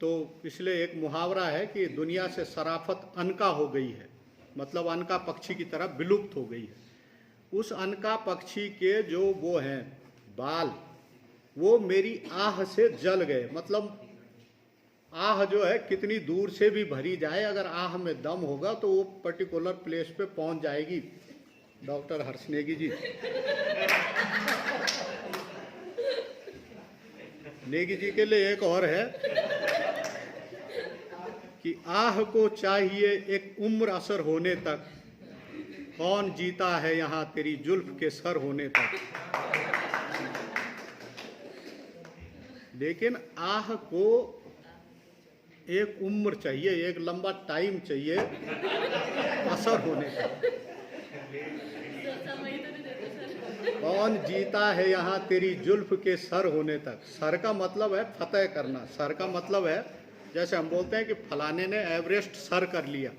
तो इसलिए एक मुहावरा है कि दुनिया से शराफत अनका हो गई है, मतलब अनका पक्षी की तरह विलुप्त हो गई है। उस अनका पक्षी के जो वो हैं बाल, वो मेरी आह से जल गए। मतलब आह जो है कितनी दूर से भी भरी जाए, अगर आह में दम होगा तो वो पर्टिकुलर प्लेस पे पहुंच जाएगी। डॉक्टर हर्ष नेगी जी नेगी जी के लिए एक और है कि आह को चाहिए एक उम्र असर होने तक कौन जीता है यहाँ तेरी जुल्फ के सर होने तक। लेकिन आह को एक उम्र चाहिए, एक लंबा टाइम चाहिए असर होने तक। समय तो नहीं देते सर। कौन जीता है यहाँ तेरी जुल्फ के सर होने तक। सर का मतलब है फतेह करना। सर का मतलब है, जैसे हम बोलते हैं कि फलाने ने एवरेस्ट सर कर लिया,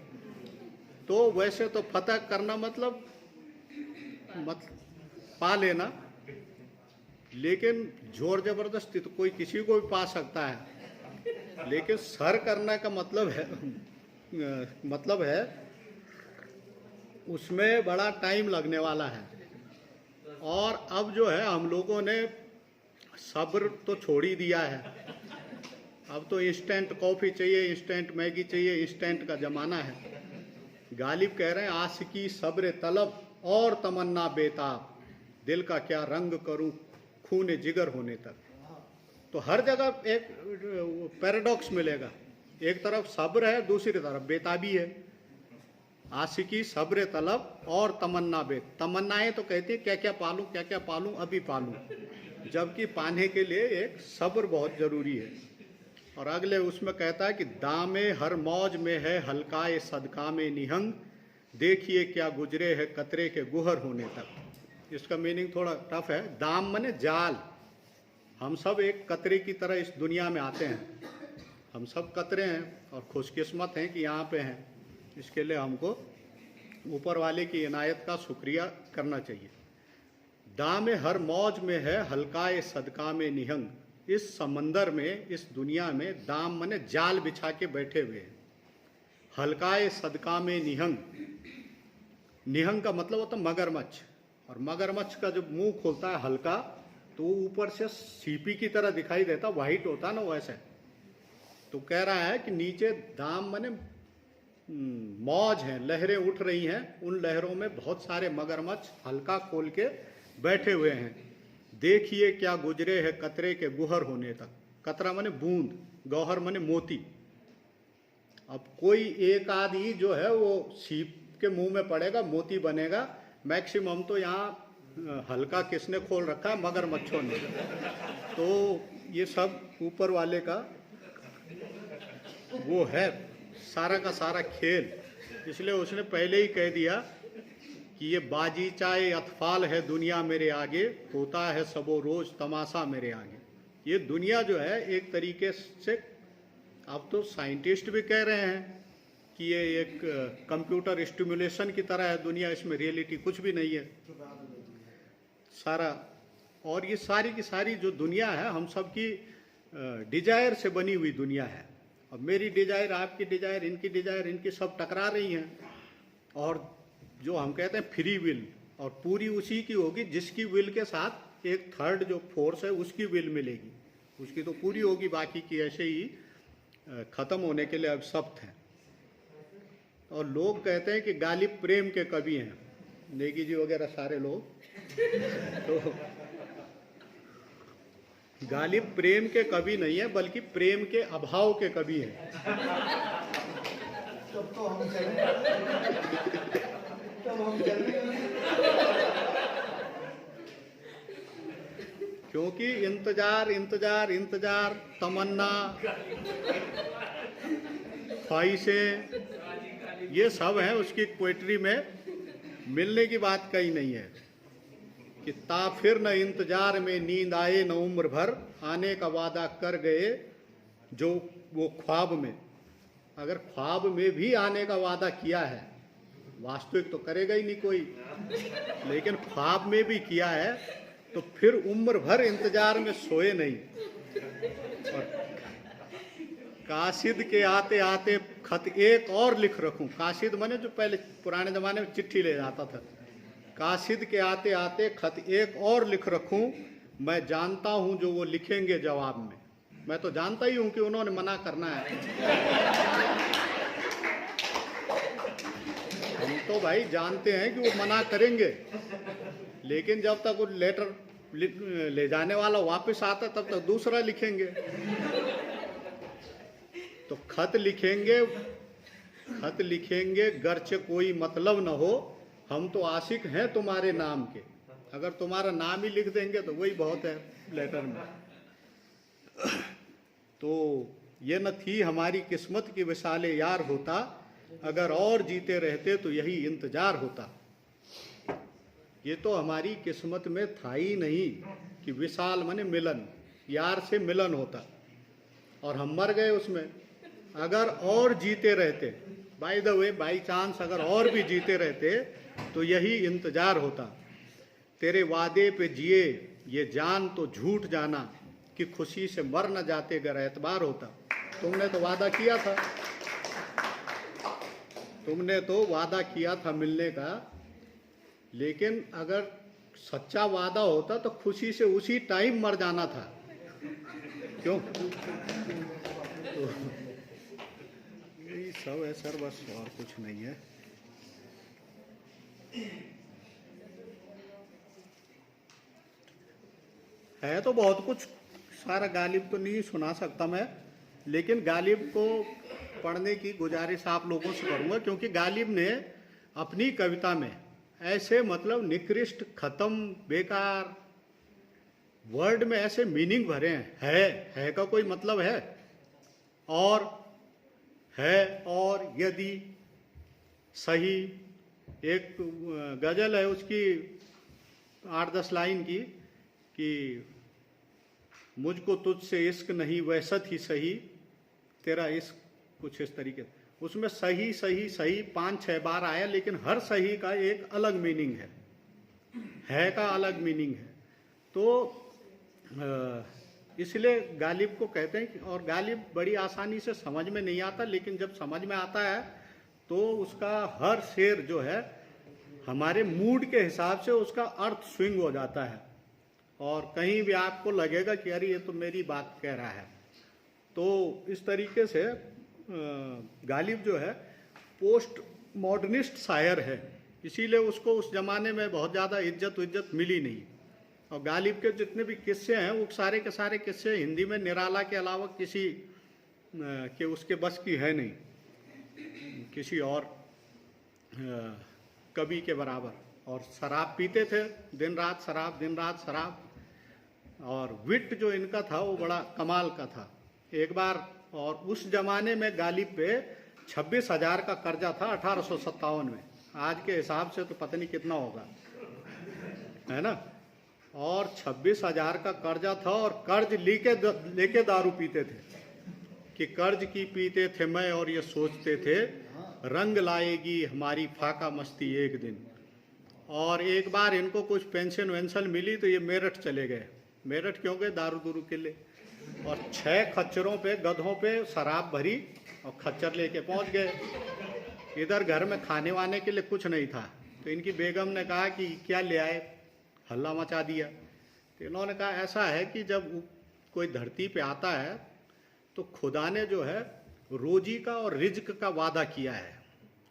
तो वैसे तो फतेह करना मतलब पा लेना, लेकिन जोर जबरदस्ती तो कोई किसी को भी पा सकता है। लेकिन सर करना का मतलब है उसमें बड़ा टाइम लगने वाला है। और अब जो है हम लोगों ने सब्र तो छोड़ ही दिया है। अब तो इंस्टेंट कॉफ़ी चाहिए, इंस्टेंट मैगी चाहिए, इंस्टेंट का ज़माना है। गालिब कह रहे हैं आशिकी सब्र तलब और तमन्ना बेताब, दिल का क्या रंग करूं खून जिगर होने तक। तो हर जगह एक पैराडॉक्स मिलेगा, एक तरफ सब्र है, दूसरी तरफ बेताबी है। आशिकी सब्र तलब और तमन्ना बेत। तमन्नाएं तो कहती है क्या क्या पालूं, क्या क्या पालूं, अभी पालूं, जबकि पाने के लिए एक सब्र बहुत जरूरी है। और अगले उसमें कहता है कि दामे हर मौज में है हल्काए सदका में निहंग, देखिए क्या गुजरे है कतरे के गुहर होने तक। इसका मीनिंग थोड़ा टफ है। दाम माने जाल। हम सब एक कतरे की तरह इस दुनिया में आते हैं। हम सब कतरे हैं और खुशकिस्मत हैं कि यहाँ पे हैं। इसके लिए हमको ऊपर वाले की इनायत का शुक्रिया करना चाहिए। दामे हर मौज में है हल्काए सदका में निहंग। इस समंदर में, इस दुनिया में दाम माने जाल बिछा के बैठे हुए हैं। हल्काए सदका में निहंग। निहंग का मतलब होता है मगरमच्छ। और मगरमच्छ का जब मुंह खोलता है हल्का, तो ऊपर से सीपी की तरह दिखाई देता, वाइट होता ना वैसे। तो कह रहा है कि नीचे दाम माने मौज है, लहरें उठ रही हैं, उन लहरों में बहुत सारे मगरमच्छ हल्का खोल के बैठे हुए हैं। देखिए क्या गुजरे है कतरे के गुहर होने तक। कतरा माने बूंद, गौहर माने मोती। अब कोई एक आदमी जो है वो सीप के मुंह में पड़ेगा, मोती बनेगा। मैक्सिमम तो यहाँ हल्का किसने खोल रखा है, मगरमच्छों ने। तो ये सब ऊपर वाले का वो है सारा का सारा खेल। इसलिए उसने पहले ही कह दिया कि ये बाजी चाहे अतफाल है दुनिया मेरे आगे, होता है सबो रोज तमाशा मेरे आगे। ये दुनिया जो है एक तरीके से, अब तो साइंटिस्ट भी कह रहे हैं कि ये एक कंप्यूटर स्टिमुलेशन की तरह है दुनिया, इसमें रियलिटी कुछ भी नहीं है सारा। और ये सारी की सारी जो दुनिया है हम सब की डिजायर से बनी हुई दुनिया है। और मेरी डिजायर, आपकी डिजायर, इनकी डिजायर, इनकी सब टकरा रही हैं। और जो हम कहते हैं फ्री विल, और पूरी उसी की होगी जिसकी विल के साथ एक थर्ड जो फोर्स है उसकी विल मिलेगी, उसकी तो पूरी होगी, बाकी की ऐसे ही खत्म होने के लिए अब सख्त है। और लोग कहते हैं कि गालिब प्रेम के कवि हैं, नेगी जी वगैरह सारे लोग। तो गालिब प्रेम के कवि नहीं है, बल्कि प्रेम के अभाव के कवि हैं। तब तो हम चलेंगे, तब हम चलेंगे। क्योंकि इंतजार इंतजार इंतजार, तमन्ना, ख्वाहिशें, ये सब हैं उसकी पोइट्री में। मिलने की बात कहीं नहीं है कि फिर न इंतजार में नींद आए न उम्र भर, आने का वादा कर गए जो वो ख्वाब में। अगर ख्वाब में भी आने का वादा किया है, वास्तविक तो करेगा ही नहीं कोई, लेकिन ख्वाब में भी किया है, तो फिर उम्र भर इंतजार में सोए नहीं। और काशिद के आते आते खत एक और लिख रखूं। काशिद माने जो पहले पुराने जमाने में चिट्ठी ले जाता था। काशिद के आते आते खत एक और लिख रखूं, मैं जानता हूं जो वो लिखेंगे जवाब में। मैं तो जानता ही हूं कि उन्होंने मना करना है। हम तो भाई जानते हैं कि वो मना करेंगे, लेकिन जब तक वो लेटर ले जाने वाला वापस आता तब तक दूसरा लिखेंगे। तो खत लिखेंगे गरचे कोई मतलब न हो, हम तो आशिक हैं तुम्हारे नाम के। अगर तुम्हारा नाम ही लिख देंगे तो वही बहुत है लेटर में। तो ये न थी हमारी किस्मत की विशाले यार होता, अगर और जीते रहते तो यही इंतजार होता। ये तो हमारी किस्मत में था ही नहीं कि विशाल माने मिलन, यार से मिलन होता, और हम मर गए उसमें। अगर और जीते रहते, by the way by chance अगर और भी जीते रहते तो यही इंतजार होता। तेरे वादे पे जिए ये जान तो झूठ जाना, कि खुशी से मर न जाते अगर एतबार होता। तुमने तो वादा किया था, तुमने तो वादा किया था मिलने का, लेकिन अगर सच्चा वादा होता तो खुशी से उसी टाइम मर जाना था। क्यों? तो यही सब है सर, बस और कुछ नहीं है। है तो बहुत कुछ, सारा गालिब तो नहीं सुना सकता मैं, लेकिन गालिब को पढ़ने की गुजारिश आप लोगों से करूंगा, क्योंकि गालिब ने अपनी कविता में ऐसे मतलब निकृष्ट, खत्म, बेकार वर्ड में ऐसे मीनिंग भरे हैं। है का कोई मतलब है, और है, और यदि, सही। एक गजल है उसकी 8-10 लाइन की कि मुझको तुझसे इश्क नहीं वैसत ही सही, तेरा इश्क, कुछ इस तरीके। उसमें सही सही सही 5-6 बार आया, लेकिन हर सही का एक अलग मीनिंग है का अलग मीनिंग है। तो इसलिए गालिब को कहते हैं। और गालिब बड़ी आसानी से समझ में नहीं आता, लेकिन जब समझ में आता है तो उसका हर शेर जो है हमारे मूड के हिसाब से उसका अर्थ स्विंग हो जाता है, और कहीं भी आपको लगेगा कि अरे ये तो मेरी बात कह रहा है। तो इस तरीके से गालिब जो है पोस्ट मॉडर्निस्ट शायर है, इसीलिए उसको उस जमाने में बहुत ज़्यादा इज्जत मिली नहीं। और गालिब के जितने भी किस्से हैं वो सारे के सारे किस्से हिंदी में निराला के अलावा किसी के उसके बस की है नहीं, किसी और कवि के बराबर। और शराब पीते थे, दिन रात शराब, दिन रात शराब। और विट जो इनका था वो बड़ा कमाल का था। एक बार, और उस जमाने में गालिब पे 26,000 का कर्जा था 1857 में। आज के हिसाब से तो पता नहीं कितना होगा, है ना। और 26,000 का कर्जा था, और कर्ज लेके दारू पीते थे कि कर्ज की पीते थे मैं और ये सोचते थे रंग लाएगी हमारी फाका मस्ती एक दिन। और एक बार इनको कुछ पेंशन वेंशन मिली तो ये मेरठ चले गए। मेरठ क्यों गए? दारू के लिए। और 6 खच्चरों पे, गधों पे शराब भरी और खच्चर लेके पहुंच गए। इधर घर में खाने वाने के लिए कुछ नहीं था, तो इनकी बेगम ने कहा कि क्या ले आए, हल्ला मचा दिया। तो इन्होंने कहा ऐसा है कि जब कोई धरती पे आता है तो खुदा ने जो है रोजी का और रिज्क का वादा किया है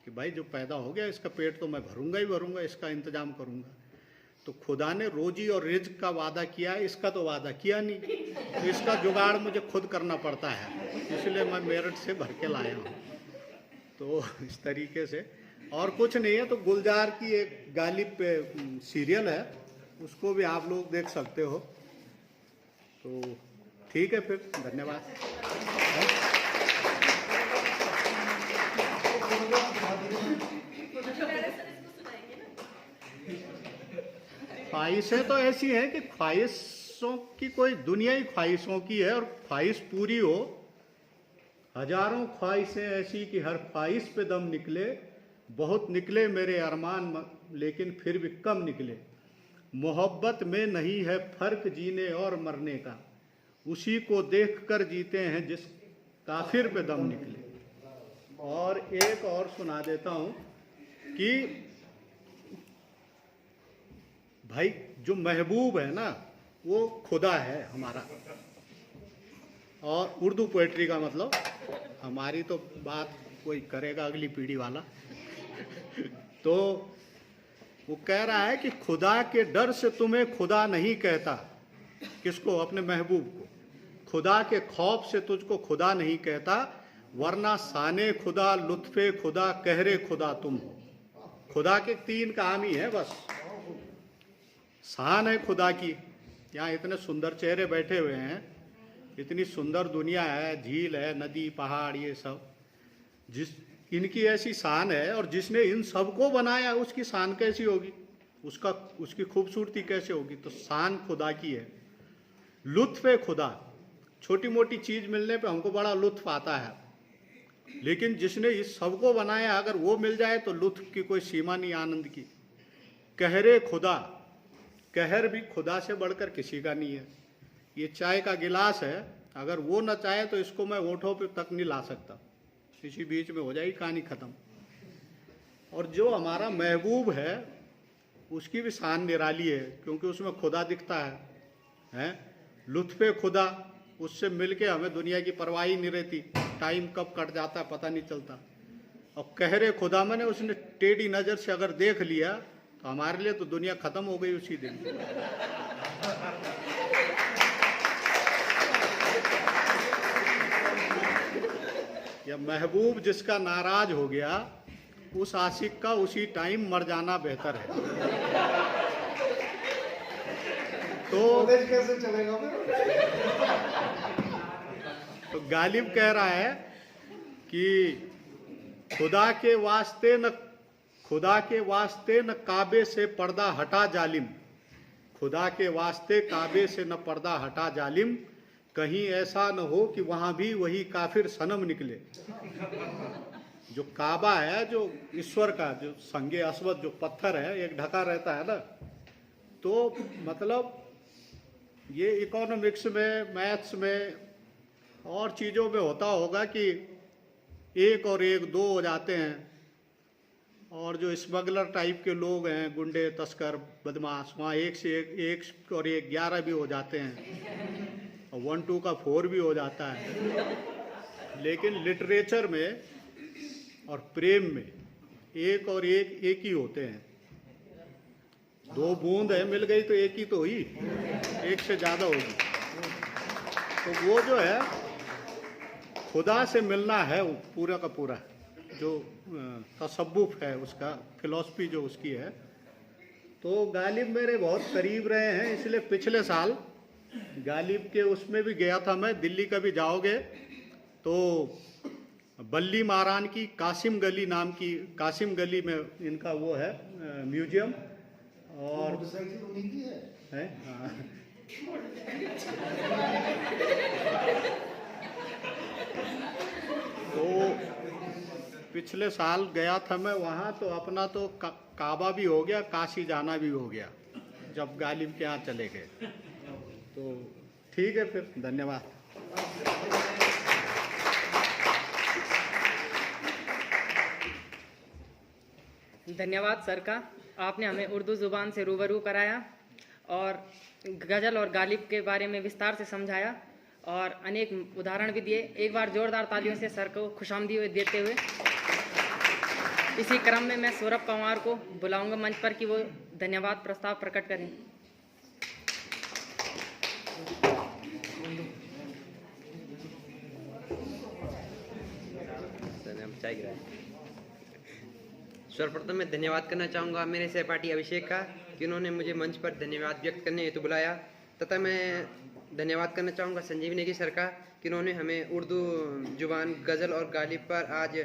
कि भाई जो पैदा हो गया इसका पेट तो मैं भरूंगा ही भरूंगा, इसका इंतजाम करूंगा। तो खुदा ने रोजी और रिज्क का वादा किया है, इसका तो वादा किया नहीं, तो इसका जुगाड़ मुझे खुद करना पड़ता है, इसलिए मैं मेरठ से भर के लाया हूँ। तो इस तरीके से, और कुछ नहीं है। तो गुलजार की एक गालिब पे सीरियल है, उसको भी आप लोग देख सकते हो। तो ठीक है, फिर धन्यवाद। ख्वाहिशें तो ऐसी हैं कि ख्वाहिशों की कोई दुनिया ही ख्वाहिशों की है, और ख्वाहिश पूरी हो। हजारों ख्वाहिशें ऐसी कि हर ख्वाहिश पे दम निकले, बहुत निकले मेरे अरमान लेकिन फिर भी कम निकले। मोहब्बत में नहीं है फर्क जीने और मरने का, उसी को देख कर जीते हैं जिस काफिर पे दम निकले। और एक और सुना देता हूँ कि भाई जो महबूब है ना वो खुदा है हमारा। और उर्दू पोएट्री का मतलब, हमारी तो बात कोई करेगा अगली पीढ़ी वाला। तो वो कह रहा है कि खुदा के डर से तुम्हें खुदा नहीं कहता, किसको? अपने महबूब को। खुदा के खौफ से तुझको खुदा नहीं कहता, वरना शाने खुदा, लुत्फे खुदा, कहरे खुदा तुम हो। खुदा के 3 काम ही है बस। शान है खुदा की, यहाँ इतने सुंदर चेहरे बैठे हुए हैं, इतनी सुंदर दुनिया है, झील है, नदी, पहाड़, ये सब, जिस इनकी ऐसी शान है, और जिसने इन सबको बनाया उसकी शान कैसी होगी, उसकी खूबसूरती कैसे होगी। तो शान खुदा की है, लुत्फ है खुदा। छोटी मोटी चीज मिलने पे हमको बड़ा लुत्फ आता है, लेकिन जिसने इस सबको बनाया अगर वो मिल जाए तो लुत्फ की कोई सीमा नहीं आनंद की। कहरे खुदा, कहर भी खुदा से बढ़कर किसी का नहीं है। ये चाय का गिलास है, अगर वो न चाहे तो इसको मैं होठों पे तक नहीं ला सकता, इसी बीच में हो जाएगी कहानी खत्म। और जो हमारा महबूब है उसकी भी शान निराली है, क्योंकि उसमें खुदा दिखता है? लुत्फ़े खुदा, उससे मिलके हमें दुनिया की परवाह ही नहीं रहती, टाइम कब कट जाता है पता नहीं चलता। और कहरे खुदा मैंने उसने टेढ़ी नज़र से अगर देख लिया तो हमारे लिए तो दुनिया खत्म हो गई उसी दिन। या महबूब जिसका नाराज हो गया, उस आशिक का उसी टाइम मर जाना बेहतर है। तो कैसे चलेगा तो गालिब कह रहा है कि खुदा के वास्ते न काबे से पर्दा हटा जालिम, खुदा के वास्ते काबे से न पर्दा हटा जालिम, कहीं ऐसा न हो कि वहां भी वही काफिर सनम निकले। जो काबा है, जो ईश्वर का जो संगे अस्वद जो पत्थर है, एक ढका रहता है ना, तो मतलब ये इकोनॉमिक्स में, मैथ्स में और चीज़ों में होता होगा कि 1 और 1 2 हो जाते हैं, और जो स्मगलर टाइप के लोग हैं, गुंडे, तस्कर, बदमाश, वहाँ 1 से 1 और 1 11 भी हो जाते हैं, और 1 2 का 4 भी हो जाता है। लेकिन लिटरेचर में और प्रेम में 1 और 1 ही होते हैं। 2 बूंद है मिल गई तो 1 ही तो हुई, 1 से ज़्यादा होगी। तो वो जो है खुदा से मिलना है, वो पूरा का पूरा जो तसव्वुफ है, उसका फिलॉसफी जो उसकी है। तो गालिब मेरे बहुत करीब रहे हैं, इसलिए पिछले साल गालिब के उसमें भी गया था मैं। दिल्ली कभी जाओगे तो बल्ली मारान की कासिम गली नाम की, कासिम गली में इनका वो है म्यूजियम, और मोटरसाइकिल उन्हीं की है? हाँ। तो पिछले साल गया था मैं वहाँ, तो अपना तो काबा भी हो गया, काशी जाना भी हो गया जब गालिब के यहाँ चले गए। तो ठीक है, फिर धन्यवाद। धन्यवाद सर का, आपने हमें उर्दू ज़ुबान से रूबरू कराया और गज़ल और गालिब के बारे में विस्तार से समझाया और अनेक उदाहरण भी दिए। एक बार जोरदार तालियों से सर को खुशामदीद देते हुए इसी क्रम में मैं सौरभ पंवार को बुलाऊंगा मंच पर कि वो धन्यवाद प्रस्ताव प्रकट करें। सर्वप्रथम मैं धन्यवाद करना चाहूँगा मेरे सहपाठी अभिषेक का कि उन्होंने मुझे मंच पर धन्यवाद व्यक्त करने हेतु बुलाया, तथा मैं धन्यवाद करना चाहूँगा संजीव नेगी सर का कि उन्होंने हमें उर्दू जुबान गज़ल और गालिब पर आज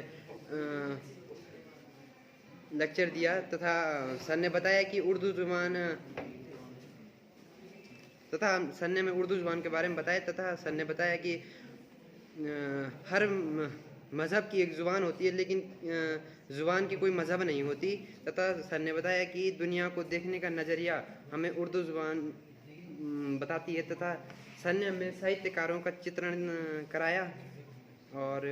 लेक्चर दिया, तथा सर ने बताया कि उर्दू जुबान तथा सर ने हमें उर्दू जुबान के बारे में बताया, तथा सर ने बताया कि हर मज़हब की एक ज़ुबान होती है लेकिन ज़ुबान की कोई मज़हब नहीं होती, तथा सर ने बताया कि दुनिया को देखने का नज़रिया हमें उर्दू ज़ुबान बताती है, तथा सर ने हमें साहित्यकारों का चित्रण कराया। और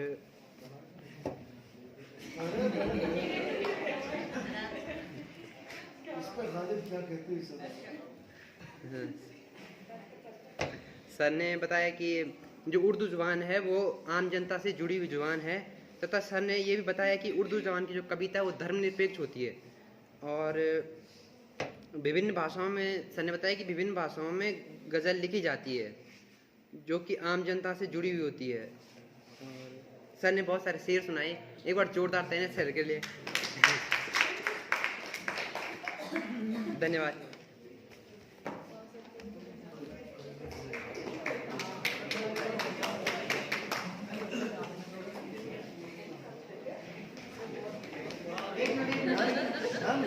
इस पर गालिब क्या कहते हैं सर? सर ने बताया कि जो उर्दू ज़ुबान है वो आम जनता से जुड़ी हुई ज़ुबान है, तथा सर ने ये भी बताया कि उर्दू ज़ुबान की जो कविता है वो धर्मनिरपेक्ष होती है, और विभिन्न भाषाओं में सर ने बताया कि विभिन्न भाषाओं में गज़ल लिखी जाती है जो कि आम जनता से जुड़ी हुई होती है। और सर ने बहुत सारे शेर सुनाए, एक बार जोरदार तालियां सर के लिए। धन्यवाद। हाँ,